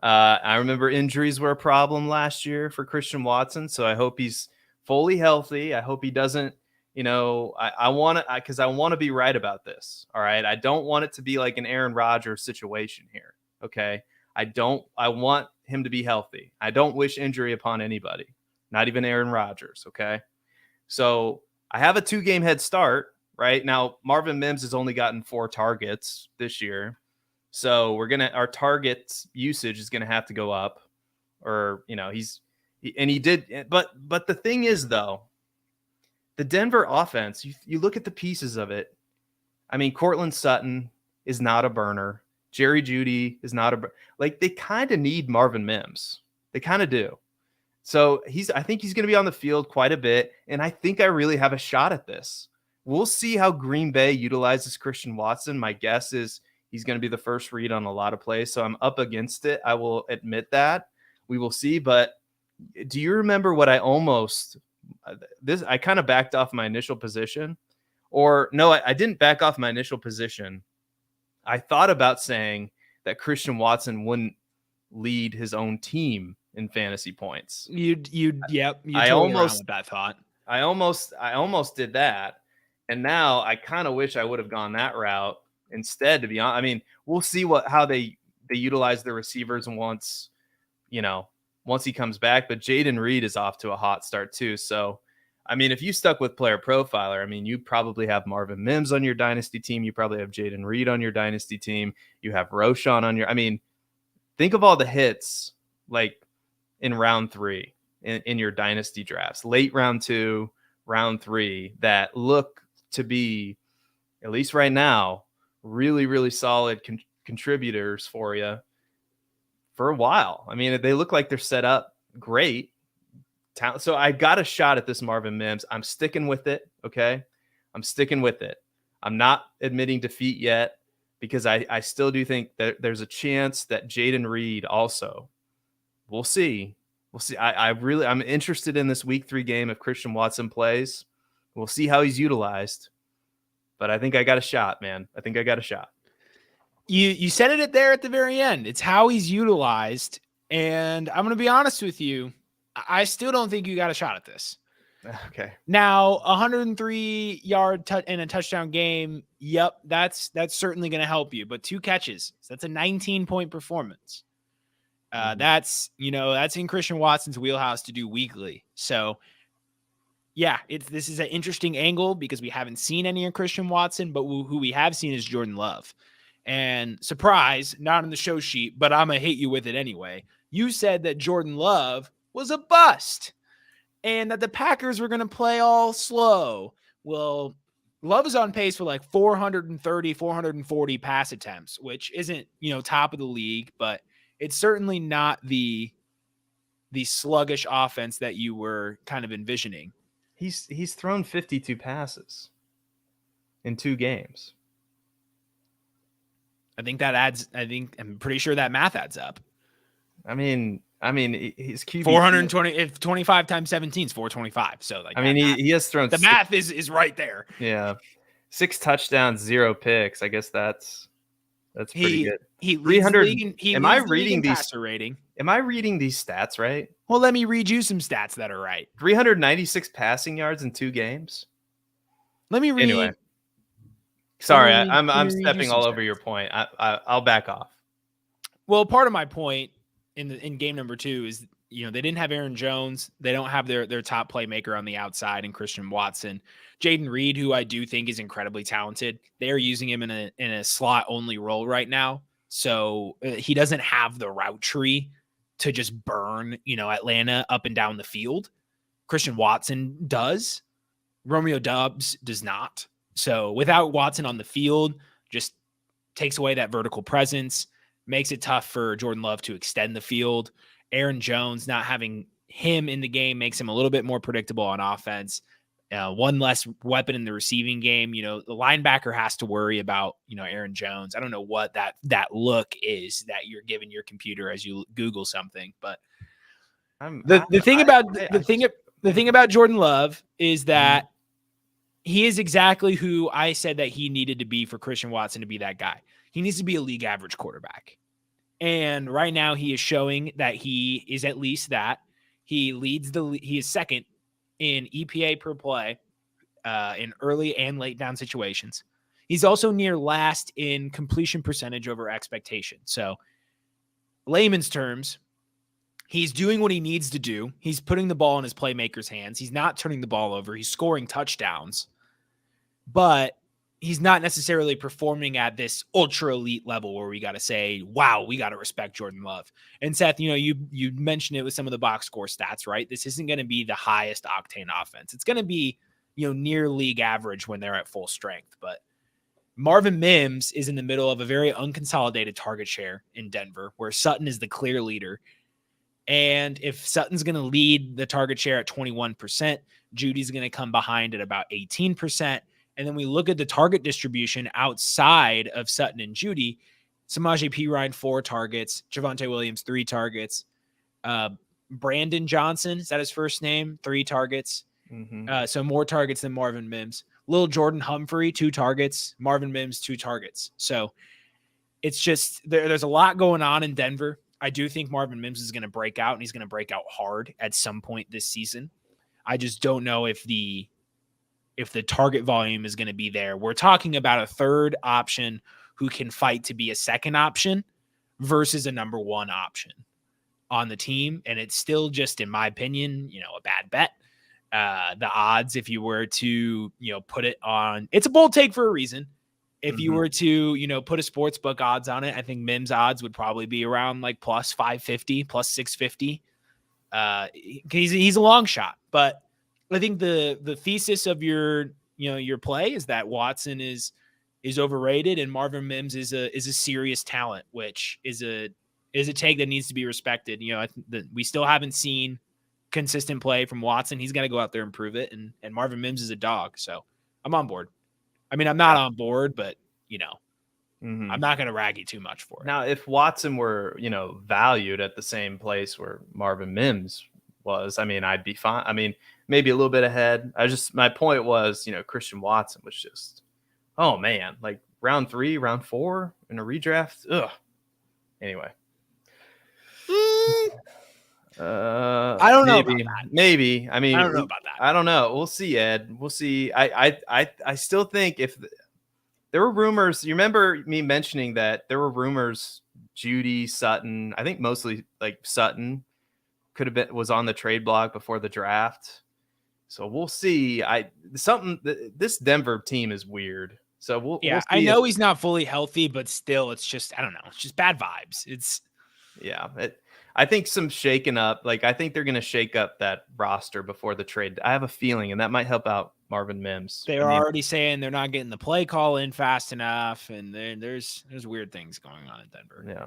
I remember injuries were a problem last year for Christian Watson, so I hope he's fully healthy. I hope he doesn't. I want to, because I want to be right about this. All right. I don't want it to be like an Aaron Rodgers situation here. Okay. I want him to be healthy. I don't wish injury upon anybody, not even Aaron Rodgers. Okay. So I have a 2-game head start right now. Marvin Mims has only gotten 4 targets this year. So our target usage is going to have to go up, or, he did. But the thing is though, the Denver offense, you look at the pieces of it. I mean, Cortland Sutton is not a burner. Jerry Jeudy is not they kind of need Marvin Mims. They kind of do. So I think he's going to be on the field quite a bit. And I think I really have a shot at this. We'll see how Green Bay utilizes Christian Watson. My guess is he's going to be the first read on a lot of plays. So I'm up against it. I will admit that. We will see. But do you remember what I kind of backed off my initial position, or no, I didn't back off my initial position. I thought about saying that Christian Watson wouldn't lead his own team in fantasy points. You I totally around with that thought. I almost did that. And now I kind of wish I would have gone that route instead, to be honest. I mean, we'll see how they utilize the receivers once he comes back. But Jaden Reed is off to a hot start too. So, I mean, if you stuck with Player Profiler, I mean, you probably have Marvin Mims on your dynasty team. You probably have Jaden Reed on your dynasty team. You have Roshan on I mean, think of all the hits like in round 3 in your dynasty drafts, late round 2, round 3, that look to be, at least right now, really, really solid contributors for you for a while. I mean, they look like they're set up great. So I got a shot at this Marvin Mims. I'm sticking with it. Okay. I'm sticking with it. I'm not admitting defeat yet, because I still do think that there's a chance that Jaden Reed also, we'll see. I'm interested in this week 3 game if Christian Watson plays. We'll see how he's utilized, but I think I got a shot, man. I think I got a shot. You said it there at the very end. It's how he's utilized. And I'm going to be honest with you. I still don't think you got a shot at this. Okay. Now, 103 yard in a touchdown game. Yep. That's certainly going to help you, but 2 catches. So that's a 19-point performance. That's in Christian Watson's wheelhouse to do weekly. So yeah, this is an interesting angle because we haven't seen any of Christian Watson, but who we have seen is Jordan Love. And surprise, not on the show sheet, but I'm going to hit you with it anyway. You said that Jordan Love was a bust and that the Packers were going to play all slow. Well, Love is on pace for like 430, 440 pass attempts, which isn't, top of the league, but it's certainly not the sluggish offense that you were kind of envisioning. He's thrown 52 passes in 2 games. I'm pretty sure that math adds up. I mean, his QB 420, if 25 times 17 is 425. So he has thrown the math is right there. Yeah. 6 touchdowns, 0 picks. I guess that's pretty good. He leads the league. Am I reading these passer rating? Am I reading these stats right? Well, let me read you some stats that are right. 396 passing yards in 2 games. Let me read. Anyway, sorry, I'm stepping all over your point. I'll back off. Well, part of my point in game number 2 is they didn't have Aaron Jones. They don't have their top playmaker on the outside in Christian Watson. Jaden Reed, who I do think is incredibly talented, they're using him in a slot only role right now. So he doesn't have the route tree to just burn, Atlanta up and down the field. Christian Watson does. Romeo Doubs does not. So without Watson on the field, just takes away that vertical presence, makes it tough for Jordan Love to extend the field. Aaron Jones, not having him in the game, makes him a little bit more predictable on offense. One less weapon in the receiving game. The linebacker has to worry about, Aaron Jones. I don't know what that look is that you're giving your computer as you Google something, but the thing about Jordan Love is that he is exactly who I said that he needed to be for Christian Watson to be that guy. He needs to be a league average quarterback. And right now he is showing that he is at least that. He is second in EPA per play in early and late down situations. He's also near last in completion percentage over expectation. So layman's terms, he's doing what he needs to do. He's putting the ball in his playmaker's hands. He's not turning the ball over. He's scoring touchdowns, but he's not necessarily performing at this ultra elite level where we got to say, wow, we got to respect Jordan Love. And Seth, you mentioned it with some of the box score stats, right? This isn't going to be the highest octane offense. It's going to be, near league average when they're at full strength. But Marvin Mims is in the middle of a very unconsolidated target share in Denver, where Sutton is the clear leader. And if Sutton's going to lead the target share at 21%, Judy's going to come behind at about 18%. And then we look at the target distribution outside of Sutton and Judy. Samaje Perine, 4 targets. Javonte Williams, 3 targets. Brandon Johnson, is that his first name? 3 targets. Mm-hmm. So more targets than Marvin Mims. Lil Jordan Humphrey, 2 targets. Marvin Mims, 2 targets. So it's just there's a lot going on in Denver. I do think Marvin Mims is going to break out, and he's going to break out hard at some point this season. I just don't know if the target volume is going to be there. We're talking about a third option who can fight to be a second option versus a number one option on the team. And it's still just, in my opinion, a bad bet. The odds, if you were to, put it on, it's a bold take for a reason. If you were to, put a sports book odds on it, I think Mims odds would probably be around like plus 550, plus 650. He's a long shot, but I think the thesis of your play is that Watson is overrated and Marvin Mims is a serious talent, which is a take that needs to be respected. I think that we still haven't seen consistent play from Watson. He's got to go out there and prove it. And Marvin Mims is a dog. So I'm on board. I mean, I'm not on board, but I'm not going to rag you too much for it. Now, if Watson were, valued at the same place where Marvin Mims was, I mean, I'd be fine. I mean, maybe a little bit ahead. My point was, Christian Watson was just, oh man, like round 3, round 4 in a redraft. Ugh. Anyway. I don't know about that. Maybe. I mean, I don't know about that. I don't know. We'll see, Ed. We'll see. I still think if there were rumors, you remember me mentioning that there were rumors Judy, Sutton, I think mostly like Sutton was on the trade block before the draft. So we'll see. This Denver team is weird. So we'll see. I know he's not fully healthy, but still, it's just, I don't know. It's just bad vibes. I think some shaking up. Like, I think they're going to shake up that roster before the trade. I have a feeling, and that might help out Marvin Mims. They're already saying they're not getting the play call in fast enough, and there's weird things going on in Denver. Yeah.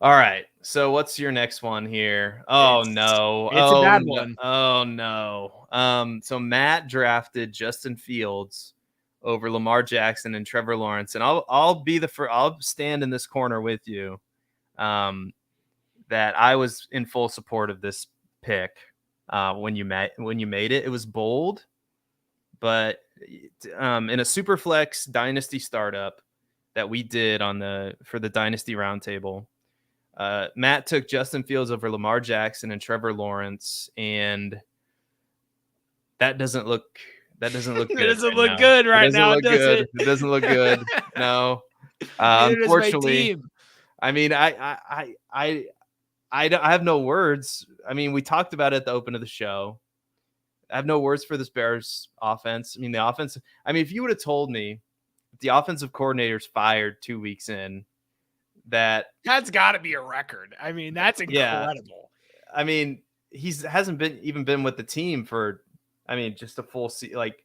All right. So what's your next one here? Oh, no. It's a bad one. Oh, no. So Matt drafted Justin Fields over Lamar Jackson and Trevor Lawrence, and I'll stand in this corner with you. That I was in full support of this pick when you made it. It was bold, but in a Superflex Dynasty startup that we did for the Dynasty Roundtable, Matt took Justin Fields over Lamar Jackson and Trevor Lawrence, and that doesn't look good. It doesn't look good right now. It doesn't look good. No, unfortunately. I mean, I have no words. I mean, we talked about it at the open of the show. I have no words for this Bears offense. I mean, the offense. I mean, if you would have told me the offensive coordinator's fired 2 weeks in, that's got to be a record. I mean, that's incredible. Yeah. I mean, hasn't been with the team for, I mean, just a full season. Like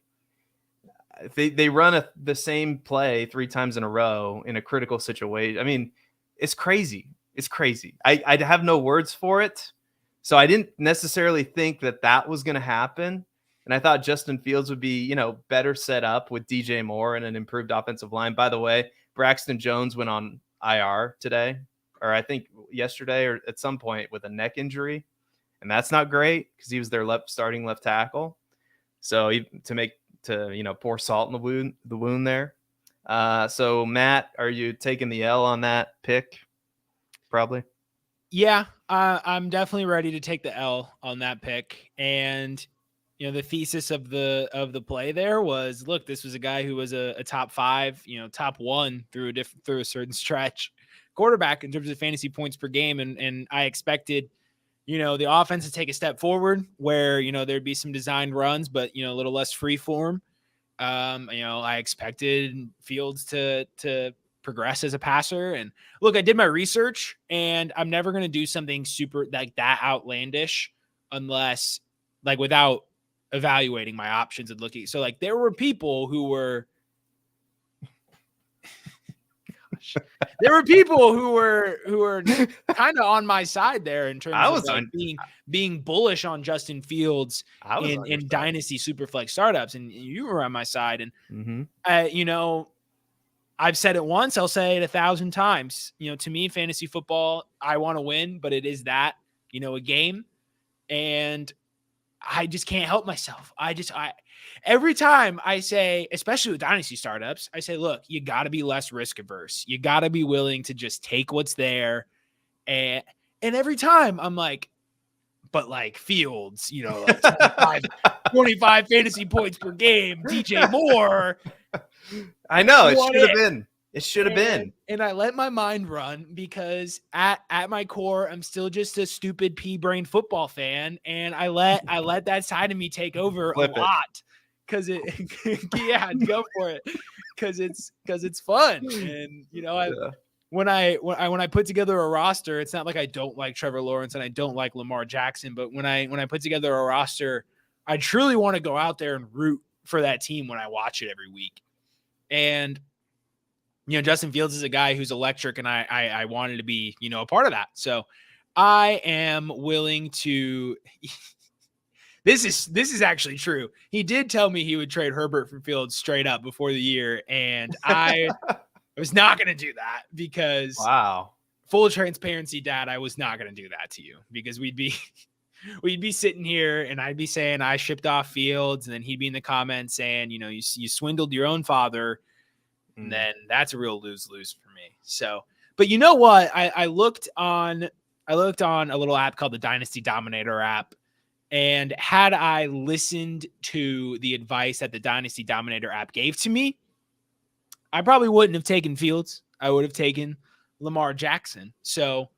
they run the same play 3 times in a row in a critical situation. I mean, it's crazy. It's crazy. I have no words for it. So I didn't necessarily think that was going to happen. And I thought Justin Fields would be, better set up with DJ Moore and an improved offensive line. By the way, Braxton Jones went on IR today, or I think yesterday or at some point with a neck injury. And that's not great because he was their starting left tackle. So pour salt in the wound there. So Matt, are you taking the L on that pick? Probably. Yeah, I'm definitely ready to take the L on that pick. And the thesis of the play there was, look, this was a guy who was a top 5, top 1 through a certain stretch quarterback in terms of fantasy points per game, and I expected the offense to take a step forward where there'd be some designed runs, but a little less free form. I expected Fields to progress as a passer. And look, I did my research, and I'm never going to do something super like that outlandish unless without evaluating my options and looking. So there were people who were kind of on my side there in terms of being bullish on Justin Fields in Dynasty Superflex startups. And you were on my side. And, I've said it once, I'll say it 1,000 times. To me, fantasy football, I want to win, but it is that, a game. And I just can't help myself. Every time I say, especially with dynasty startups, I say, look, you got to be less risk averse. You got to be willing to just take what's there. And every time I'm like, but like Fields, like 25 fantasy points per game, DJ Moore. I know it should have been. It should have been. And I let my mind run because at my core, I'm still just a stupid pea-brain football fan. And I let that side of me take over a lot because go for it. Because it's fun. And when I put together a roster, it's not like I don't like Trevor Lawrence and I don't like Lamar Jackson, but when I put together a roster, I truly want to go out there and root for that team when I watch it every week. And Justin Fields is a guy who's electric, and I wanted to be, a part of that. So I am willing to. This is actually true. He did tell me he would trade Herbert for Fields straight up before the year, and I was not going to do that because full transparency, Dad, I was not going to do that to you because we'd be sitting here and I'd be saying I shipped off Fields, and then he'd be in the comments saying, you swindled your own father. And then that's a real lose-lose for me. So, but you know what? I looked on a little app called the Dynasty Dominator app. And had I listened to the advice that the Dynasty Dominator app gave to me, I probably wouldn't have taken Fields. I would have taken Lamar Jackson. So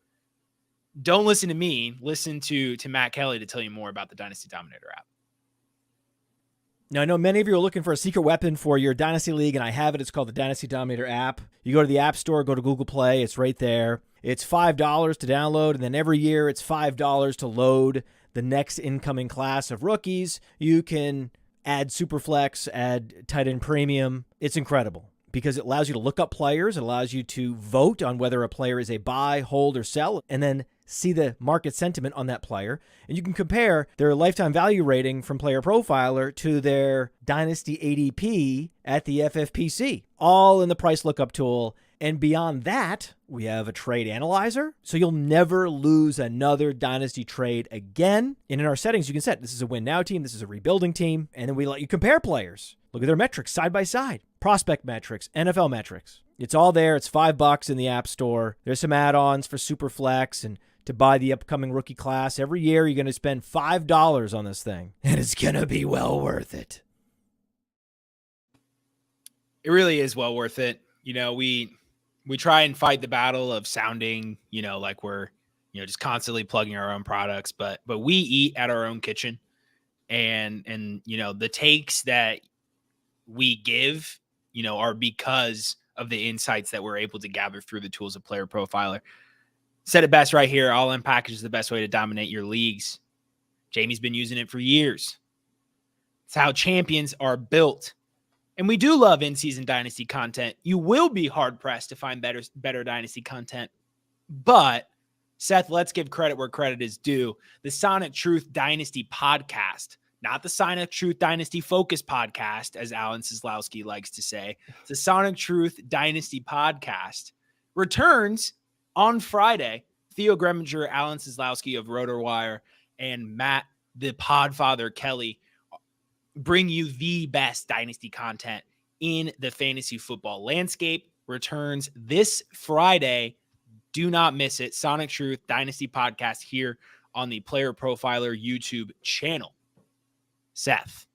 don't listen to me. Listen to Matt Kelly to tell you more about the Dynasty Dominator app. Now, I know many of you are looking for a secret weapon for your Dynasty League, and I have it. It's called the Dynasty Dominator app. You go to the App Store, go to Google Play. It's right there. It's $5 to download, and then every year it's $5 to load the next incoming class of rookies. You can add Superflex, add tight end premium. It's incredible because it allows you to look up players. It allows you to vote on whether a player is a buy, hold, or sell, and then see the market sentiment on that player. And you can compare their lifetime value rating from PlayerProfiler to their Dynasty ADP at the FFPC, all in the price lookup tool. And beyond that, we have a trade analyzer, so you'll never lose another Dynasty trade again. And in our settings, you can set this is a win now team, this is a rebuilding team, and then we let you compare players. Look at their metrics side by side, prospect metrics, NFL metrics. It's all there. It's $5 in the App Store. There's some add-ons for Superflex and to buy the upcoming rookie class. Every year, you're going to spend $5 on this thing, and it's going to be well worth it. It really is well worth it. We try and fight the battle of sounding, like we're, just constantly plugging our own products, but we eat at our own kitchen, and the takes that we give, are because of the insights that we're able to gather through the tools of Player Profiler. Said it best right here. All in package is the best way to dominate your leagues. Jamie's been using it for years. It's how champions are built. And we do love in-season Dynasty content. You will be hard-pressed to find better Dynasty content. But, Seth, let's give credit where credit is due. The Sonic Truth Dynasty podcast, not the Sonic Truth Dynasty Focus podcast, as Alan Seslowski likes to say. The Sonic Truth Dynasty podcast returns on Friday. Theo Greminger, Alan Seslowski of RotorWire, and Matt, the Podfather Kelly, bring you the best Dynasty content in the fantasy football landscape. Returns this Friday. Do not miss it. Sonic Truth Dynasty podcast here on the Player Profiler YouTube channel. Seth,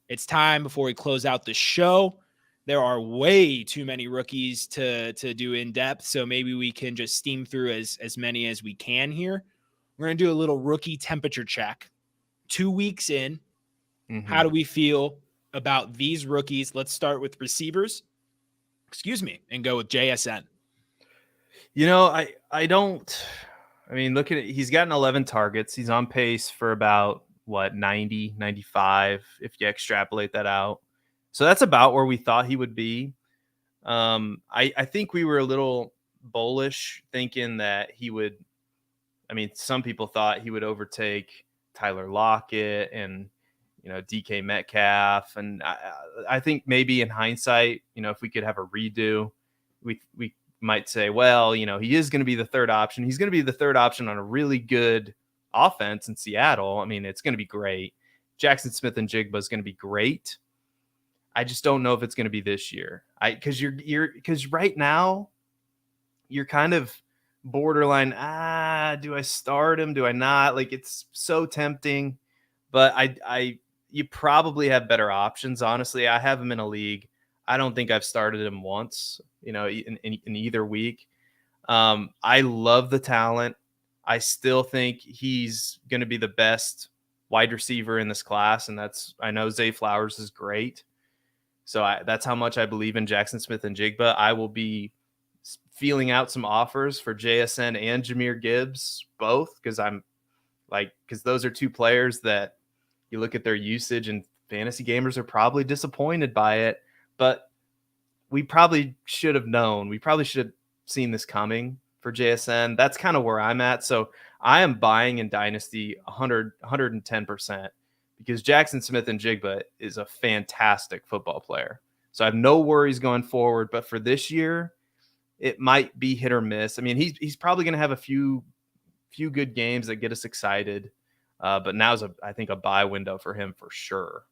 it's time before we close out the show. There are way too many rookies to do in depth, so maybe we can just steam through as many as we can here. We're going to do a little rookie temperature check. 2 weeks in, how do we feel about these rookies? Let's start with receivers, and go with JSN. Look at it. He's gotten 11 targets. He's on pace for about 90, 95, if you extrapolate that out. So that's about where we thought he would be. I think we were a little bullish thinking that he would, some people thought he would overtake Tyler Lockett and, DK Metcalf. And I think maybe in hindsight, if we could have a redo, we might say, well, he is going to be the third option. He's going to be the third option on a really good offense in Seattle, I mean, it's going to be great. Jackson Smith and Jigba is going to be great. I just don't know if it's going to be this year. Because right now you're kind of borderline. Do I start him? Do I not? Like, it's so tempting, but you probably have better options. Honestly, I have him in a league. I don't think I've started him once, in either week. I love the talent. I still think he's going to be the best wide receiver in this class. And I know Zay Flowers is great. So that's how much I believe in Jackson Smith and Jigba. I will be feeling out some offers for JSN and Jahmyr Gibbs, both, because those are two players that you look at their usage and fantasy gamers are probably disappointed by it. But we probably should have known. We probably should have seen this coming for JSN. That's kind of where I'm at. So I am buying in Dynasty 110%. Because Jackson Smith and Jigba is a fantastic football player. So I have no worries going forward. But for this year, it might be hit or miss. I mean, he's probably going to have a few good games that get us excited. But now's, I think, a buy window for him for sure.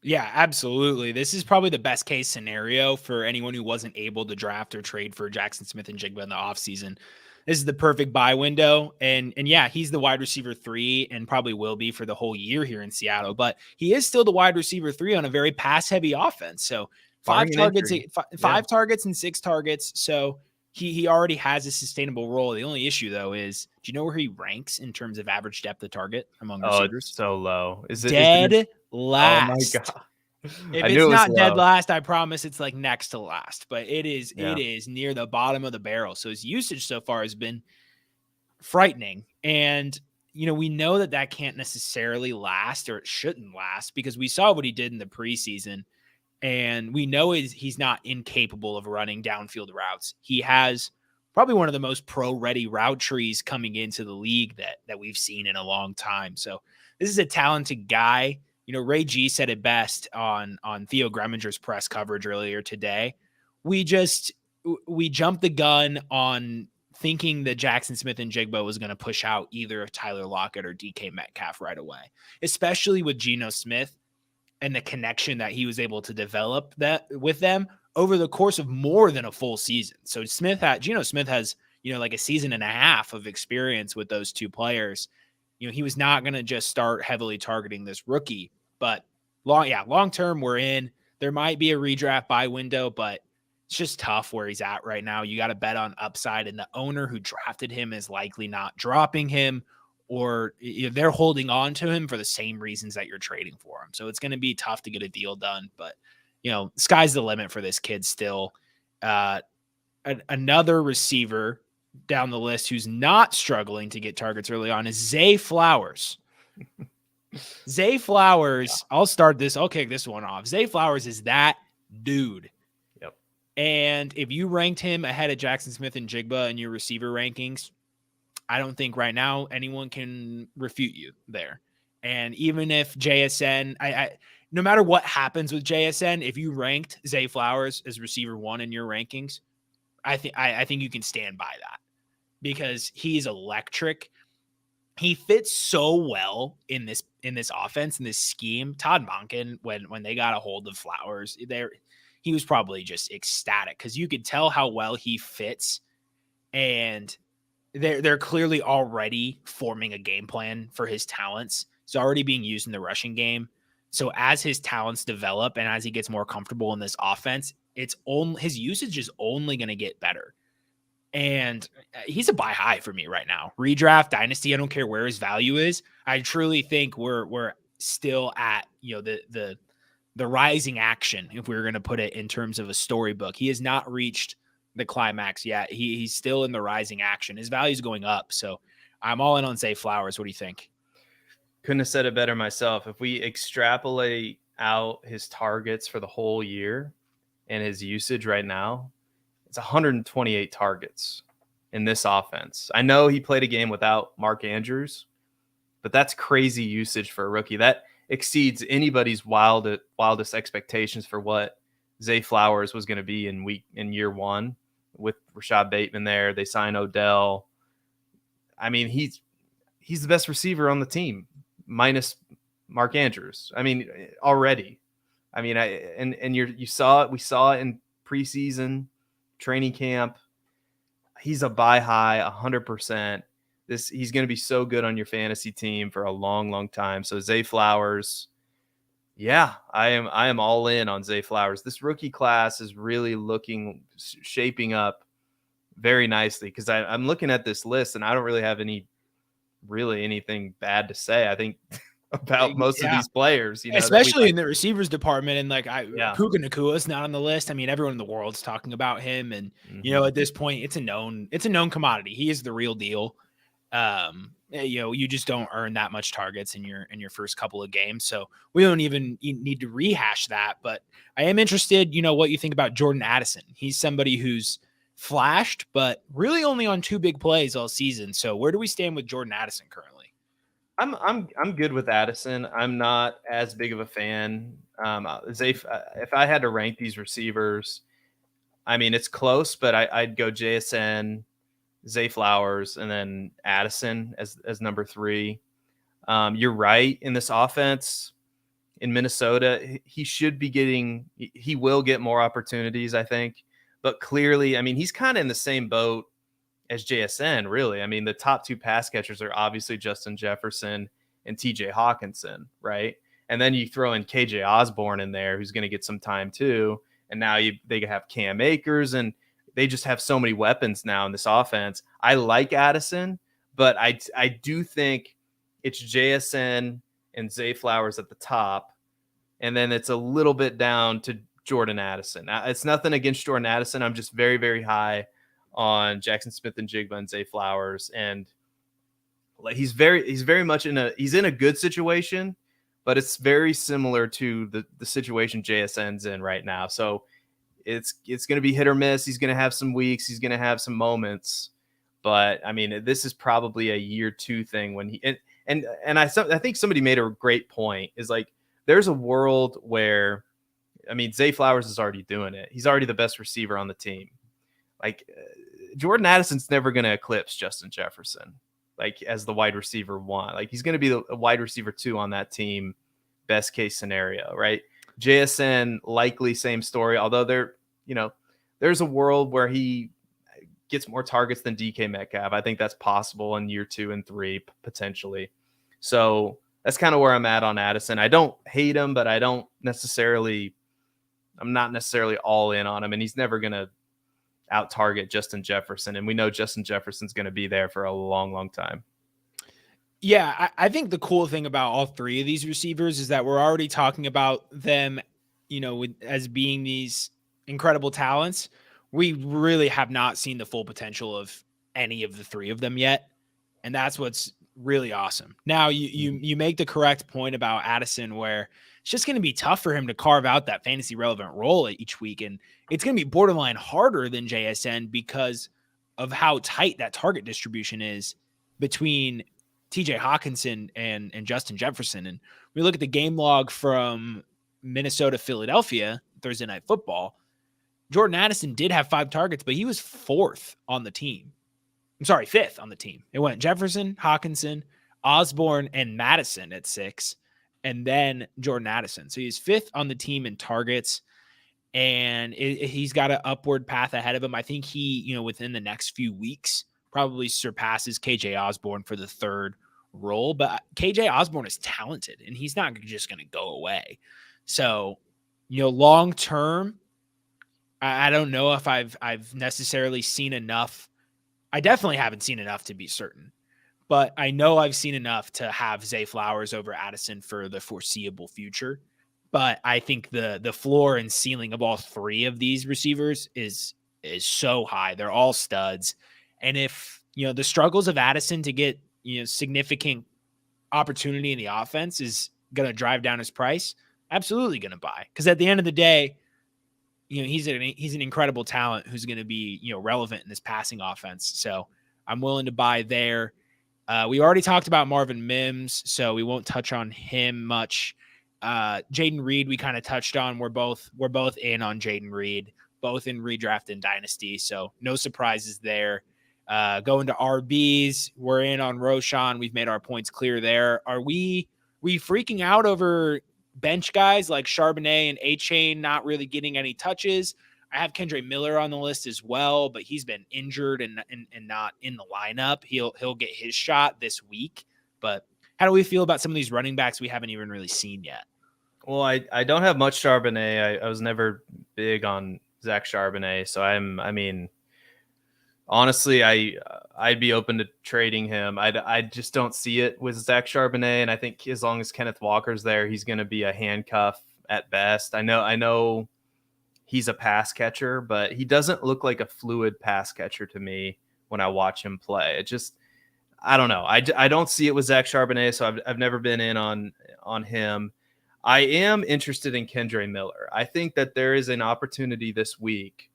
Yeah, absolutely. This is probably the best case scenario for anyone who wasn't able to draft or trade for Jackson Smith and Jigba in the offseason. This is the perfect buy window. And yeah, he's the wide receiver 3 and probably will be for the whole year here in Seattle, but he is still the wide receiver 3 on a very pass heavy offense. So 5 targets and 6 targets. So he already has a sustainable role. The only issue though is, do you know where he ranks in terms of average depth of target among receivers? It's so low. Is it dead last? Oh my God. If it's not dead last, I promise it's like next to last, but it is near the bottom of the barrel. So his usage so far has been frightening. And, we know that can't necessarily last, or it shouldn't last, because we saw what he did in the preseason, and we know he's not incapable of running downfield routes. He has probably one of the most pro-ready route trees coming into the league that we've seen in a long time. So this is a talented guy. Ray G said it best on Theo Greminger's press coverage earlier today. We jumped the gun on thinking that Jackson Smith and Jigba was going to push out either Tyler Lockett or DK Metcalf right away, especially with Geno Smith and the connection that he was able to develop with them over the course of more than a full season. So Geno Smith has, like a season and a half of experience with those two players. He was not going to just start heavily targeting this rookie, but long term we're in. There might be a redraft buy window, but it's just tough where he's at right now. You got to bet on upside, and the owner who drafted him is likely not dropping him, or they're holding on to him for the same reasons that you're trading for him. So it's going to be tough to get a deal done, but sky's the limit for this kid still. Another receiver down the list who's not struggling to get targets early on is Zay Flowers. Zay Flowers, I'll start this. I'll kick this one off. Zay Flowers is that dude. Yep. And if you ranked him ahead of Jackson Smith and Jigba in your receiver rankings, I don't think right now anyone can refute you there. And even if JSN, no matter what happens with JSN, if you ranked Zay Flowers as receiver 1 in your rankings, I think you can stand by that, because he's electric. He fits so well in this offense, in this scheme. Todd Monken, when they got a hold of Flowers, he was probably just ecstatic, because you could tell how well he fits, and they're clearly already forming a game plan for his talents. He's already being used in the rushing game. So as his talents develop and as he gets more comfortable in this offense, his usage is only going to get better. And he's a buy high for me right now. Redraft, Dynasty, I don't care where his value is. I truly think we're still at the rising action, if we were going to put it in terms of a storybook. He has not reached the climax yet. He's still in the rising action. His value is going up. So I'm all in on Zay Flowers. What do you think? Couldn't have said it better myself. If we extrapolate out his targets for the whole year and his usage right now, it's 128 targets in this offense. I know he played a game without Mark Andrews, but that's crazy usage for a rookie. That exceeds anybody's wildest expectations for what Zay Flowers was going to be in year 1 with Rashad Bateman there. They sign Odell. I mean, he's he's the best receiver on the team, minus Mark Andrews. I mean, already. I mean, we saw it in preseason training camp. He's a buy high 100%. He's going to be so good on your fantasy team for a long, long time. So Zay Flowers, yeah, I am all in on Zay Flowers. This rookie class is really shaping up very nicely, because I'm looking at this list and I don't really have anything bad to say, I think, about most of these players, especially in the receivers department. And Puka Nakua is not on the list. I mean, everyone in the world's talking about him, and at this point, it's a known commodity. He is the real deal. You just don't earn that much targets in your first couple of games, so we don't even need to rehash that. But I am interested, what you think about Jordan Addison. He's somebody who's flashed, but really only on 2 big plays all season. So where do we stand with Jordan Addison currently? I'm good with Addison. I'm not as big of a fan. If I had to rank these receivers, I mean, it's close, but I'd go JSN, Zay Flowers, and then Addison as number 3. You're right. In this offense in Minnesota, he will get more opportunities, I think. But clearly, I mean, he's kind of in the same boat as JSN, really. I mean, the top 2 pass catchers are obviously Justin Jefferson and TJ Hawkinson, right? And then you throw in KJ Osborne in there, who's going to get some time too. And now they have Cam Akers, and they just have so many weapons now in this offense. I like Addison, but I do think it's JSN and Zay Flowers at the top, and then it's a little bit down to Jordan Addison. Now, it's nothing against Jordan Addison. I'm just very, very high on Jackson Smith-Njigba and Zay Flowers, and he's very much in a good situation, but it's very similar to the situation JSN's in right now. So it's going to be hit or miss. He's going to have some weeks. He's going to have some moments, but I mean, this is probably a year 2 thing when I think somebody made a great point, is like, there's a world where, I mean, Zay Flowers is already doing it. He's already the best receiver on the team. Like, Jordan Addison's never going to eclipse Justin Jefferson, like, as the wide receiver 1. Like, he's going to be the wide receiver 2 on that team, best case scenario, right? JSN, likely same story, although there's a world where he gets more targets than DK Metcalf. I think that's possible in year 2 and 3, potentially. So that's kind of where I'm at on Addison. I don't hate him, but I'm not necessarily all in on him, and he's never going to out target Justin Jefferson. And we know Justin Jefferson's going to be there for a long, long time. Yeah, I think the cool thing about all 3 of these receivers is that we're already talking about them, as being these incredible talents. We really have not seen the full potential of any of the 3 of them yet. And that's what's really awesome. Now, you make the correct point about Addison, where it's just going to be tough for him to carve out that fantasy relevant role each week. And it's going to be borderline harder than JSN because of how tight that target distribution is between TJ Hawkinson and Justin Jefferson. And we look at the game log from Minnesota, Philadelphia, Thursday Night Football. Jordan Addison did have 5 targets, but he was 4th on the team. I'm sorry, 5th on the team. It went Jefferson, Hawkinson, Osborne, and Madison at 6, and then Jordan Addison. So he's 5th on the team in targets, and he's got an upward path ahead of him. I think he, within the next few weeks, probably surpasses KJ Osborne for the 3rd role. But KJ Osborne is talented, and he's not just going to go away. So, long term, I don't know if I've necessarily seen enough. I definitely haven't seen enough to be certain, but I know I've seen enough to have Zay Flowers over Addison for the foreseeable future. But I think the floor and ceiling of all 3 of these receivers is so high. They're all studs. And if, the struggles of Addison to get, significant opportunity in the offense is going to drive down his price, absolutely going to buy. Because at the end of the day, he's an incredible talent who's going to be, relevant in this passing offense. So I'm willing to buy there. We already talked about Marvin Mims, so we won't touch on him much. Jaden Reed, we kind of touched on. We're both in on Jaden Reed, both in redraft and dynasty. So no surprises there. Going to RBs, we're in on Roshan. We've made our points clear there. Are we freaking out over bench guys like Charbonnet and A-Chain not really getting any touches? I have Kendre Miller on the list as well, but he's been injured and not in the lineup. He'll get his shot this week. But how do we feel about some of these running backs we haven't even really seen yet? Well, I don't have much Charbonnet. I was never big on Zach Charbonnet, so honestly, I'd be open to trading him. I just don't see it with Zach Charbonnet, and I think as long as Kenneth Walker's there, he's going to be a handcuff at best. I know he's a pass catcher, but he doesn't look like a fluid pass catcher to me when I watch him play. It just, I don't know. I don't see it with Zach Charbonnet, so I've never been in on him. I am interested in Kendre Miller. I think that there is an opportunity this week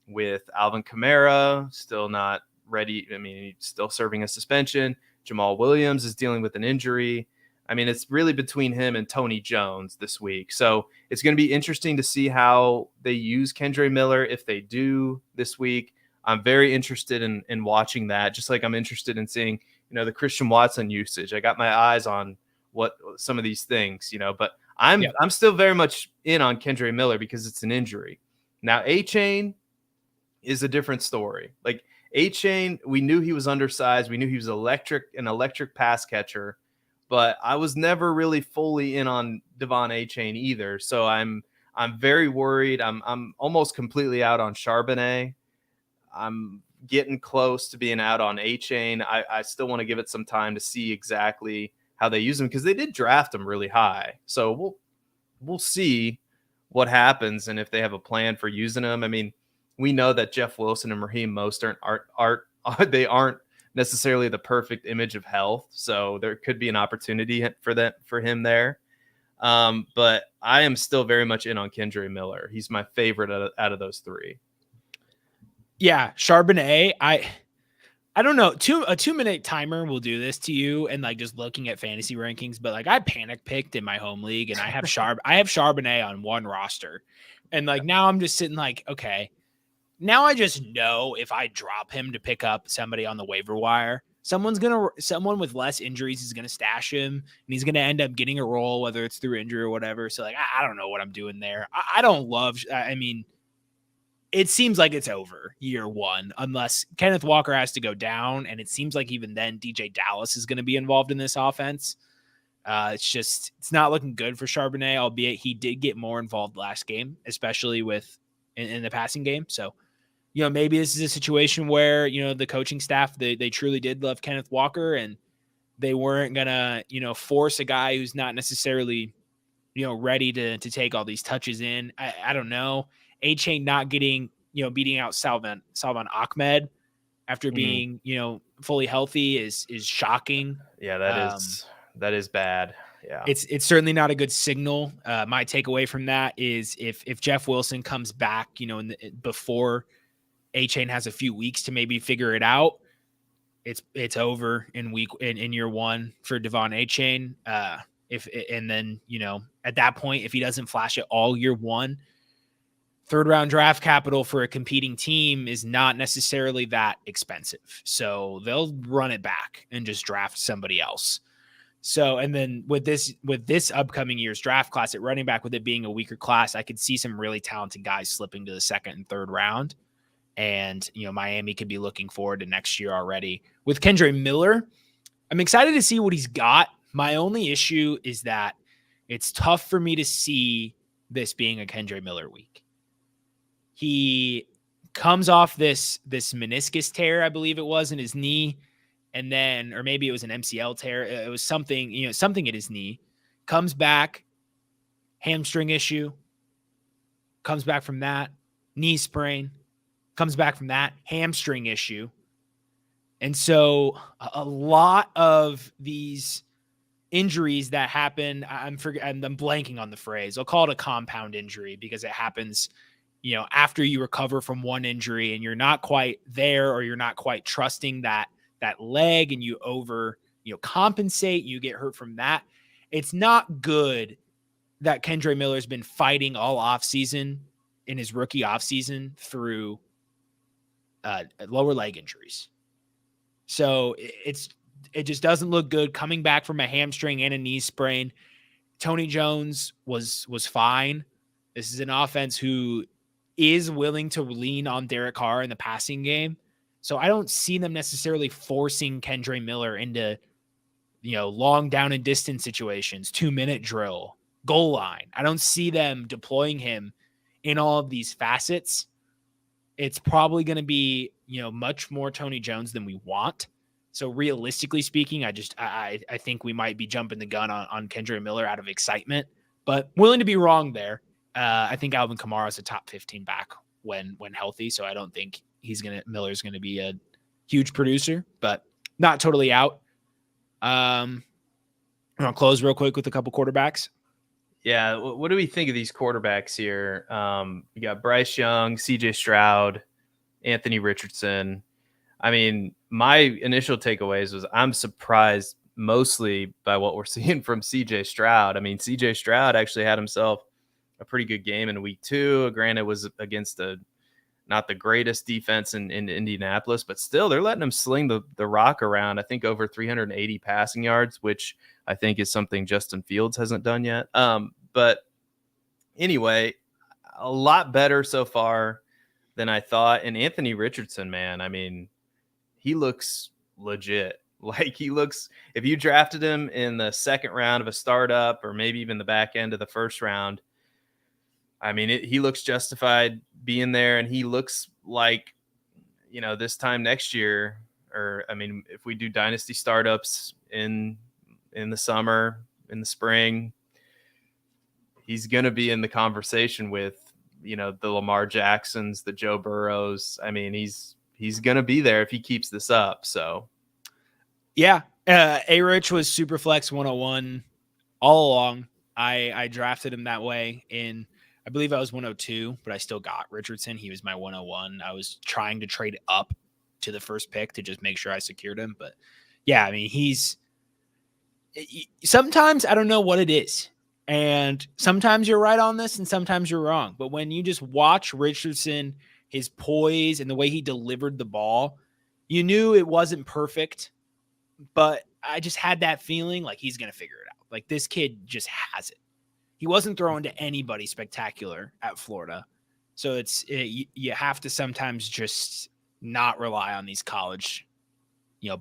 with Alvin Kamara still not ready. I mean, he's still serving a suspension. Jamal Williams is dealing with an injury. I mean, it's really between him and Tony Jones this week. So it's going to be interesting to see how they use Kendre Miller if they do this week. I'm very interested in watching that, just like I'm interested in seeing, the Christian Watson usage. I got my eyes on what some of these things, but I'm still very much in on Kendre Miller because it's an injury. Now, A-Chain is a different story. Like A-Chain, we knew he was undersized. We knew he was an electric pass catcher, but I was never really fully in on Devon A-Chain either. So I'm very worried. I'm almost completely out on Charbonnet. I'm getting close to being out on A-Chain. I still want to give it some time to see exactly how they use him because they did draft him really high. So we'll see what happens and if they have a plan for using him. I mean, we know that Jeff Wilson and Raheem Mostert aren't necessarily the perfect image of health. So there could be an opportunity for him there. But I am still very much in on Kendre Miller. He's my favorite out of those three. Yeah, Charbonnet, I don't know. A 2-minute timer will do this to you, and like just looking at fantasy rankings. But like I panic picked in my home league, and I have Charbonnet on one roster, and like now I'm just sitting like, okay, now I just know if I drop him to pick up somebody on the waiver wire, someone with less injuries is gonna stash him, and he's gonna end up getting a role, whether it's through injury or whatever. So like I don't know what I'm doing there. I don't love. I mean, it seems like it's over year one, unless Kenneth Walker has to go down. And it seems like even then DJ Dallas is going to be involved in this offense. It's not looking good for Charbonnet, albeit he did get more involved last game, especially in the passing game. So, maybe this is a situation where, the coaching staff, they truly did love Kenneth Walker and they weren't going to, force a guy who's not necessarily, ready to take all these touches in. I don't know. A-Chain not getting, beating out Salvan Ahmed after being, fully healthy is shocking. Yeah, that is bad. Yeah. It's certainly not a good signal. My takeaway from that is if Jeff Wilson comes back, before A-Chain has a few weeks to maybe figure it out, it's over in year one for Devon A-Chain. At that point, if he doesn't flash it all year one, third round draft capital for a competing team is not necessarily that expensive. So they'll run it back and just draft somebody else. So, and then with this upcoming year's draft class at running back, with it being a weaker class, I could see some really talented guys slipping to the second and third round. And, Miami could be looking forward to next year already. With Kendre Miller, I'm excited to see what he's got. My only issue is that it's tough for me to see this being a Kendre Miller week. He comes off this meniscus tear, I believe it was, in his knee, and then, or maybe it was an MCL tear. It was something, something at his knee. Comes back, hamstring issue. Comes back from that, knee sprain. Comes back from that, hamstring issue. And so a lot of these injuries that happen, I'm blanking on the phrase. I'll call it a compound injury because it happens after you recover from one injury and you're not quite there, or you're not quite trusting that leg, and you compensate, you get hurt from that. It's not good that Kendre Miller's been fighting all offseason in his rookie offseason through lower leg injuries. So it just doesn't look good coming back from a hamstring and a knee sprain. Tony Jones was fine. This is an offense who is willing to lean on Derek Carr in the passing game. So I don't see them necessarily forcing Kendre Miller into, long down and distance situations, 2-minute drill, goal line. I don't see them deploying him in all of these facets. It's probably going to be, much more Tony Jones than we want. So realistically speaking, I think we might be jumping the gun on Kendre Miller out of excitement, but willing to be wrong there. I think Alvin Kamara is a top 15 back when healthy. So I don't think Miller's going to be a huge producer, but not totally out. I'll close real quick with a couple quarterbacks. Yeah. What do we think of these quarterbacks here? We got Bryce Young, CJ Stroud, Anthony Richardson. I mean, my initial takeaways was I'm surprised mostly by what we're seeing from CJ Stroud. I mean, CJ Stroud actually had himself a pretty good game in week 2. Granted, it was against not the greatest defense in Indianapolis, but still they're letting him sling the rock around. I think over 380 passing yards, which I think is something Justin Fields hasn't done yet. But anyway, a lot better so far than I thought. And Anthony Richardson, man, I mean, he looks legit. Like he looks, if you drafted him in the second round of a startup or maybe even the back end of the first round, I mean, he looks justified being there, and he looks like, this time next year, or I mean, if we do dynasty startups in the summer, in the spring, he's going to be in the conversation with, the Lamar Jacksons, the Joe Burrows. I mean, he's going to be there if he keeps this up. So, yeah, A-Rich was Superflex 101 all along. I drafted him that way I believe I was 102, but I still got Richardson. He was my 101. I was trying to trade up to the first pick to just make sure I secured him. But yeah, I mean, sometimes I don't know what it is. And sometimes you're right on this and sometimes you're wrong. But when you just watch Richardson, his poise and the way he delivered the ball, you knew it wasn't perfect, but I just had that feeling like he's going to figure it out. Like this kid just has it. He wasn't throwing to anybody spectacular at Florida. So you have to sometimes just not rely on these college,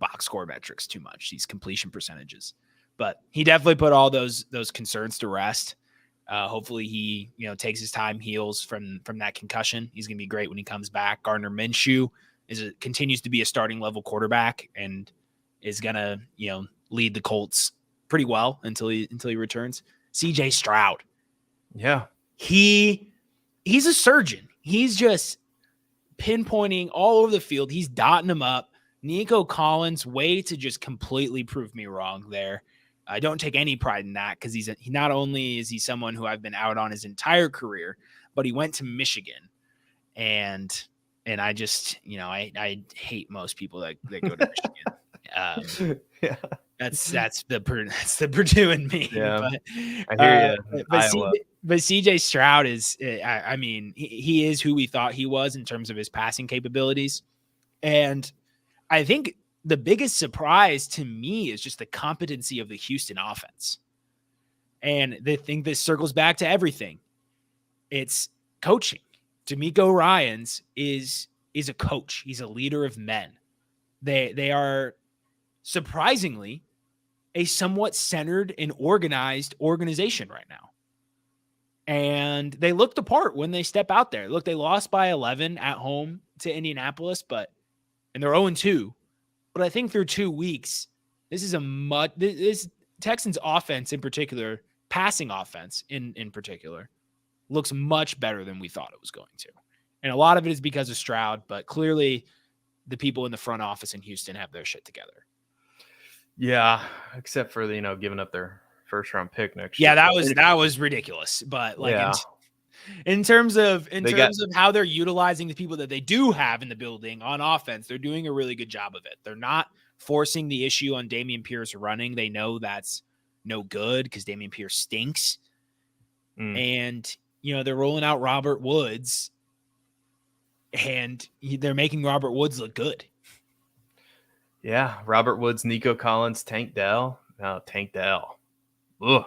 box score metrics too much, these completion percentages. But he definitely put all those concerns to rest. Hopefully he, takes his time, heals from that concussion. He's going to be great when he comes back. Gardner Minshew continues to be a starting level quarterback and is going to, lead the Colts pretty well until he returns. CJ Stroud. Yeah. He's a surgeon. He's just pinpointing all over the field. He's dotting them up. Nico Collins, way to just completely prove me wrong there. I don't take any pride in that because he not only is he someone who I've been out on his entire career, but he went to Michigan. And I just, I hate most people that go to Michigan. Yeah. That's the Purdue in me. Yeah, but, I hear you. But CJ Stroud is, I mean, he is who we thought he was in terms of his passing capabilities. And I think the biggest surprise to me is just the competency of the Houston offense. And the thing that circles back to everything. It's coaching. DeMeco Ryans is a coach. He's a leader of men. They are surprisingly a somewhat centered and organized organization right now. And they look the part when they step out there. Look, they lost by 11 at home to Indianapolis, and they're 0-2. But I think through 2 weeks, this Texans offense in particular, passing offense in particular, looks much better than we thought it was going to. And a lot of it is because of Stroud, but clearly the people in the front office in Houston have their shit together. Yeah, except for giving up their first round pick next year. Yeah, that was ridiculous. But in terms of how they're utilizing the people that they do have in the building on offense, they're doing a really good job of it. They're not forcing the issue on Dameon Pierce running. They know that's no good because Dameon Pierce stinks. And they're rolling out Robert Woods, and they're making Robert Woods look good. Yeah, Robert Woods, Nico Collins, Tank Dell. No, Tank Dell. Ugh,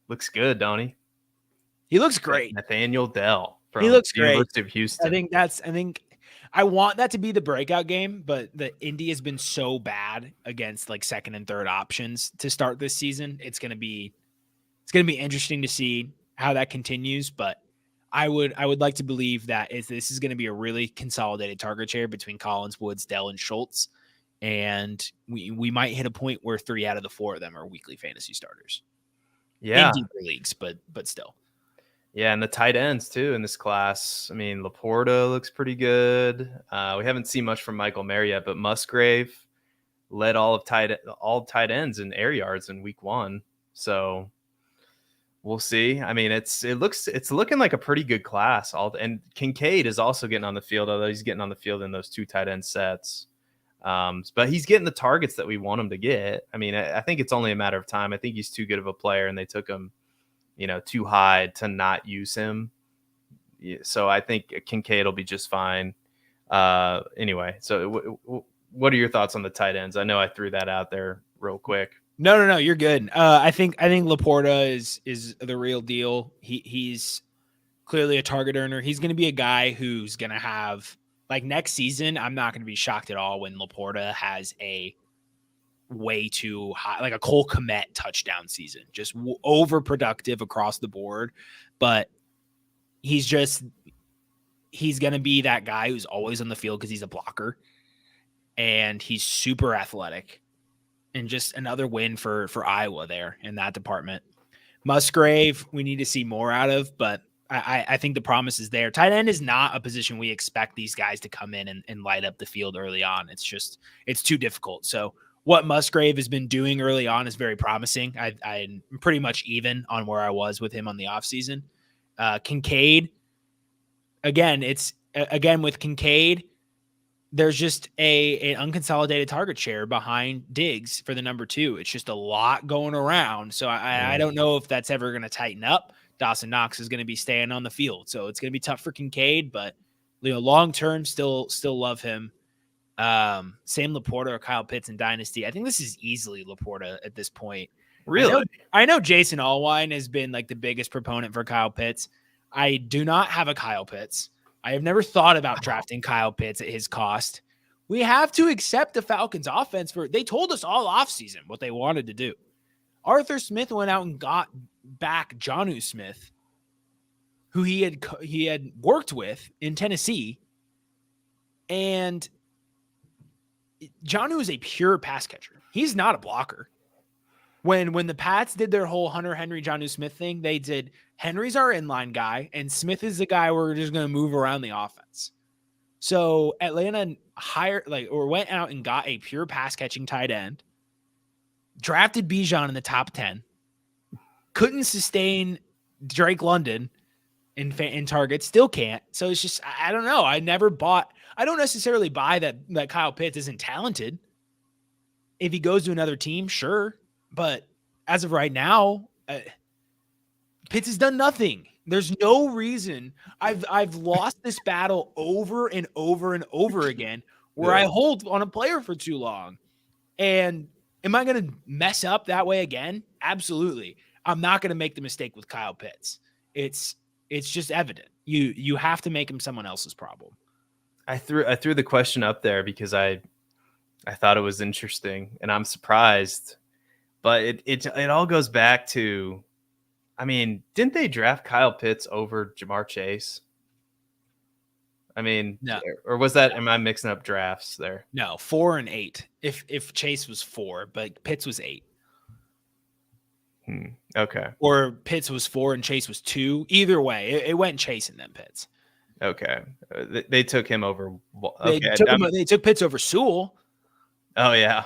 looks good, don't he? He looks great. Nathaniel Dell from He looks the great. University of Houston. I think I want that to be the breakout game, but the Indy has been so bad against like second and third options to start this season. It's gonna be interesting to see how that continues, but I would like to believe that this is going to be a really consolidated target share between Collins, Woods, Dell, and Schultz. And we might hit a point where 3 out of the 4 of them are weekly fantasy starters. Yeah. In deeper leagues, but still. Yeah, and the tight ends too in this class. I mean, Laporta looks pretty good. We haven't seen much from Michael Mayer yet, but Musgrave led all tight ends in air yards in week 1. So we'll see. I mean, it's looking like a pretty good class. And Kincaid is also getting on the field, although he's getting on the field in those 2 tight end sets. But he's getting the targets that we want him to get. I mean, I think it's only a matter of time. I think he's too good of a player, and they took him, too high to not use him. So I think Kincaid will be just fine. Anyway, so what are your thoughts on the tight ends? I know I threw that out there real quick. No, you're good. I think Laporta is the real deal. He's clearly a target earner. He's going to be a guy who's going to have, like, next season, I'm not going to be shocked at all when Laporta has a way too high, like a Cole Kmet touchdown season, just overproductive across the board. But he's going to be that guy who's always on the field because he's a blocker, and he's super athletic. And just another win for Iowa there in that department. Musgrave, we need to see more out of, but I think the promise is there. Tight end is not a position we expect these guys to come in and light up the field early on. It's too difficult. So what Musgrave has been doing early on is very promising. I'm pretty much even on where I was with him on the offseason. Kincaid, again, with Kincaid, there's just an unconsolidated target share behind Diggs for the number 2. It's just a lot going around. So I don't know if that's ever going to tighten up. Dawson Knox is going to be staying on the field. So it's going to be tough for Kincaid, but long-term still love him. Sam Laporta or Kyle Pitts in Dynasty. I think this is easily Laporta at this point. Really? I know Jason Allwine has been like the biggest proponent for Kyle Pitts. I do not have a Kyle Pitts. I have never thought about drafting Kyle Pitts at his cost. We have to accept the Falcons offense they told us all offseason what they wanted to do. Arthur Smith went out and got back Jonnu Smith, who he had worked with in Tennessee. And Jonnu is a pure pass catcher. He's not a blocker. When the Pats did their whole Hunter Henry, Jonnu Smith thing, they did Henry's our inline guy, and Smith is the guy we're just going to move around the offense. So Atlanta went out and got a pure pass catching tight end, drafted Bijan in the top 10, couldn't sustain Drake London in targets, still can't. So it's just, I don't know. I don't necessarily buy that Kyle Pitts isn't talented. If he goes to another team, sure. But as of right now, Pitts has done nothing. There's no reason. I've lost this battle over and over and over again where I hold on a player for too long. And am I going to mess up that way again? Absolutely. I'm not going to make the mistake with Kyle Pitts. It's just evident. You have to make him someone else's problem. I threw the question up there because I thought it was interesting, and I'm surprised. But it all goes back to, I mean, didn't they draft Kyle Pitts over Jamar Chase? I mean, no. Or was that, am I mixing up drafts there? No, 4 and 8. If Chase was 4, but Pitts was 8. Okay. Or Pitts was 4 and Chase was 2. Either way, it went Chase and then Pitts. Okay. They took him over. Okay. They took Pitts over Sewell. Oh, yeah.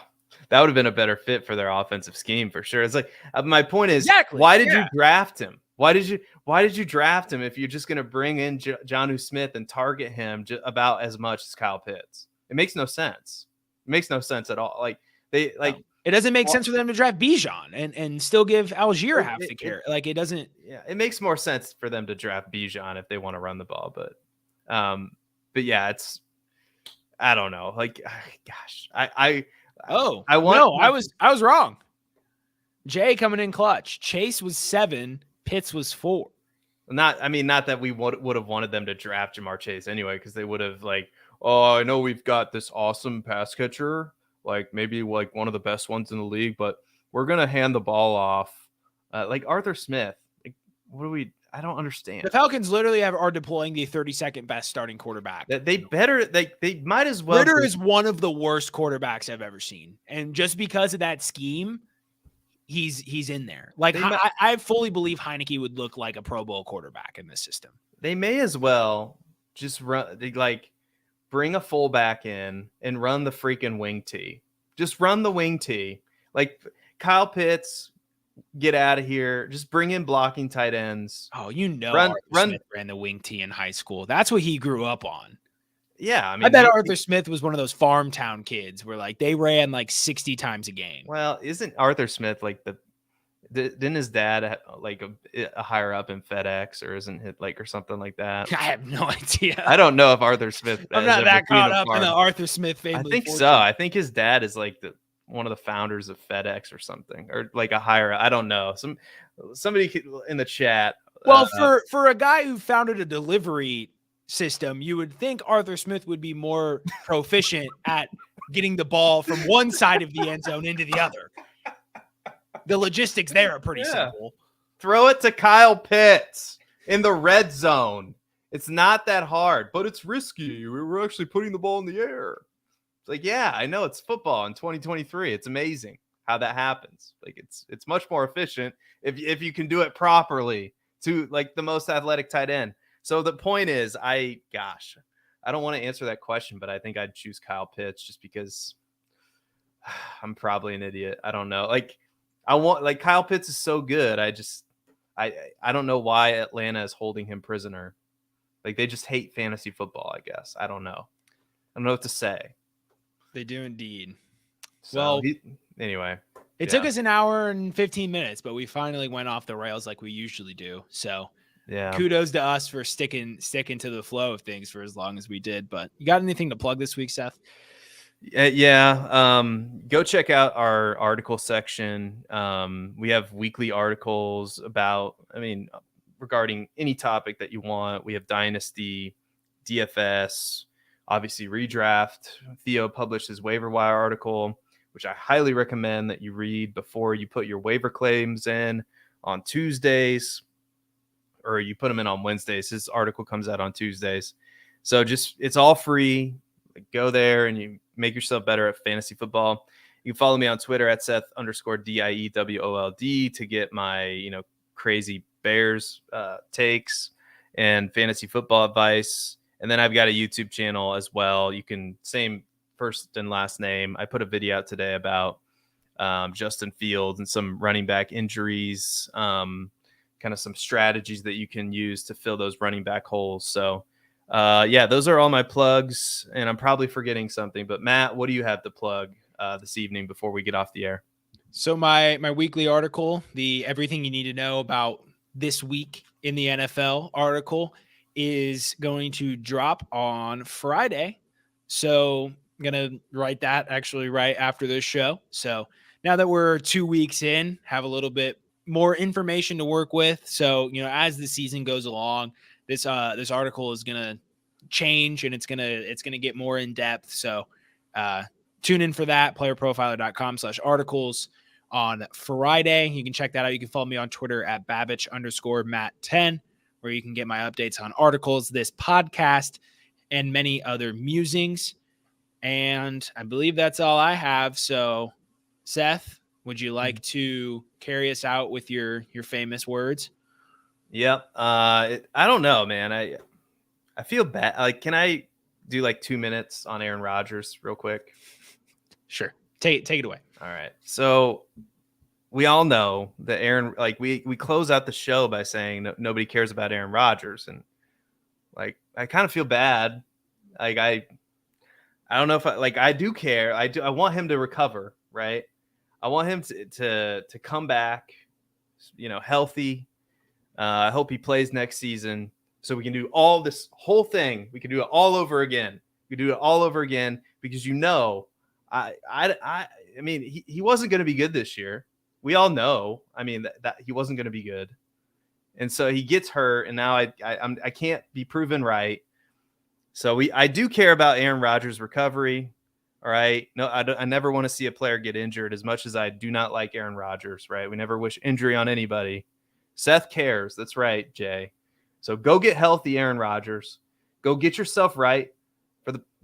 That would have been a better fit for their offensive scheme for sure. It's like, my point is, exactly. Why did you draft him? Why did you draft him if you're just going to bring in Jonnu Smith and target him about as much as Kyle Pitts? It makes no sense. It makes no sense at all. It doesn't make sense for them to draft Bijan and still give Algier half the carry. It doesn't. Yeah, it makes more sense for them to draft Bijan if they want to run the ball, but yeah, it's, I don't know. Gosh, Oh, I want no, I was wrong. Jay coming in clutch. Chase was 7. Pitts was 4. not that we would have wanted them to draft Jamar Chase anyway, because they would have like, oh, I know we've got this awesome pass catcher, like maybe like one of the best ones in the league, but we're gonna hand the ball off like Arthur Smith. Like, what do we? I don't understand. The Falcons literally are deploying the 32nd best starting quarterback. They might as well. Ritter is one of the worst quarterbacks I've ever seen, and just because of that scheme, he's in there. Like I fully believe Heineke would look like a Pro Bowl quarterback in this system. They may as well just bring a fullback in and run the freaking wing tee. Just run the wing tee. Like Kyle Pitts, get out of here. Just bring in blocking tight ends. Oh, Arthur Smith ran the wing tee in high school. That's what he grew up on. Yeah, I bet Arthur Smith was one of those farm town kids where like they ran like 60 times a game. Well, isn't Arthur Smith like didn't his dad like a higher up in FedEx, or isn't it like, or something like that? I have no idea. I don't know if Arthur Smith. I'm not that caught up in the Arthur Smith family. I think so. I think his dad is like one of the founders of FedEx or something, or like a higher. I don't know. Somebody in the chat. Well, for a guy who founded a delivery system, you would think Arthur Smith would be more proficient at getting the ball from one side of the end zone into the other. The logistics there are pretty simple. Throw it to Kyle Pitts in the red zone. It's not that hard, but it's risky. We're actually putting the ball in the air. It's like, yeah, I know it's football in 2023. It's amazing how that happens. Like it's much more efficient if you can do it properly to like the most athletic tight end. So the point is, I don't want to answer that question, but I think I'd choose Kyle Pitts just because I'm probably an idiot. I don't know. Like Kyle Pitts is so good. I don't know why Atlanta is holding him prisoner. Like they just hate fantasy football, I guess. I don't know. I don't know what to say. They do indeed. So well, anyway, it took us an hour and 15 minutes, but we finally went off the rails like we usually do. So yeah, kudos to us for sticking to the flow of things for as long as we did. But you got anything to plug this week, Seth? Yeah. Go check out our article section. We have weekly articles regarding any topic that you want. We have Dynasty, DFS, obviously redraft. Theo published his waiver wire article, which I highly recommend that you read before you put your waiver claims in on Tuesdays, or you put them in on Wednesdays. His article comes out on Tuesdays. So it's all free. Go there and you make yourself better at fantasy football. You can follow me on Twitter at Seth_DIEWOLD to get my, crazy Bears takes and fantasy football advice. And then I've got a YouTube channel as well. You can same first and last name. I put a video out today about Justin Fields and some running back injuries, kind of some strategies that you can use to fill those running back holes. So those are all my plugs, and I'm probably forgetting something, but Matt, what do you have to plug this evening before we get off the air? So my weekly article, the everything you need to know about this week in the NFL article, is going to drop on Friday. So I'm going to write that actually right after this show. So now that we're 2 weeks in, have a little bit more information to work with. So, as the season goes along, this article is going to change and it's going to get more in depth. So tune in for that, playerprofiler.com/articles on Friday. You can check that out. You can follow me on Twitter at Babbage_Matt10, where you can get my updates on articles, this podcast, and many other musings. And I believe that's all I have. So Seth, would you like to carry us out with your famous words? Yep. I don't know, man. I feel bad. Like, can I do like 2 minutes on Aaron Rodgers real quick? Sure. Take it away. All right. So we all know that Aaron, like we close out the show by saying nobody cares about Aaron Rodgers. And like, I kind of feel bad. Like I don't know if I do care. I want him to recover. Right. I want him to come back, healthy. I hope he plays next season so we can do all this whole thing. We can do it all over again. We can do it all over again because I mean, he wasn't going to be good this year. We all know. I mean, that he wasn't going to be good. And so he gets hurt, and now I can't be proven right. So I do care about Aaron Rodgers' recovery. All right. No, I never want to see a player get injured as much as I do not like Aaron Rodgers, right? We never wish injury on anybody. Seth cares. That's right, Jay. So go get healthy, Aaron Rodgers. Go get yourself right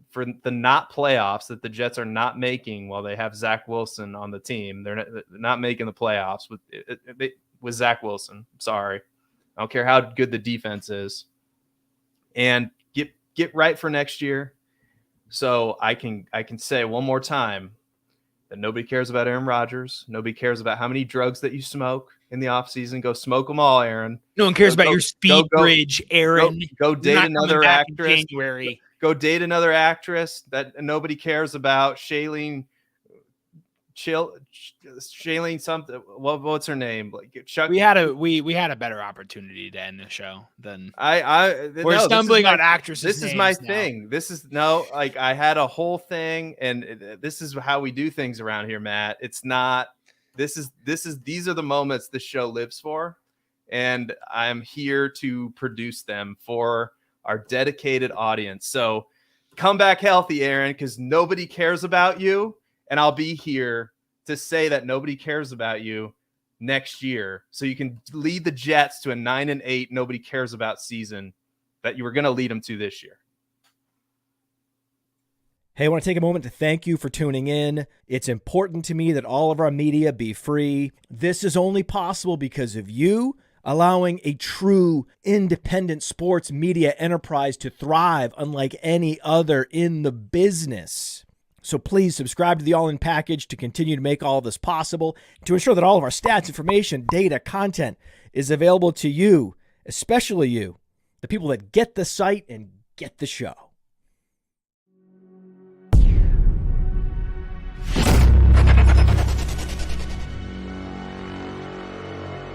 for the not playoffs that the Jets are not making while they have Zach Wilson on the team. They're not making the playoffs with Zach Wilson. Sorry. I don't care how good the defense is. And get right for next year. So I can say one more time that nobody cares about Aaron Rodgers. Nobody cares about how many drugs that you smoke in the offseason. Go smoke them all, Aaron. No one cares about your speed bridge, Aaron. Go date another actress. January. Go date another actress that nobody cares about. Shailene something. What's her name? Like Chuck. We had a better opportunity to end the show than we're no, stumbling on actresses. This is my thing. I had a whole thing, and this is how we do things around here, Matt. It's not. These are the moments this show lives for, and I'm here to produce them for our dedicated audience. So come back healthy, Aaron, because nobody cares about you. And I'll be here to say that nobody cares about you next year. So you can lead the Jets to a 9-8, nobody cares about season that you were going to lead them to this year. Hey, I want to take a moment to thank you for tuning in. It's important to me that all of our media be free. This is only possible because of you allowing a true independent sports media enterprise to thrive unlike any other in the business. So please subscribe to the All In Package to continue to make all of this possible, to ensure that all of our stats, information, data, content is available to you, especially you, the people that get the site and get the show.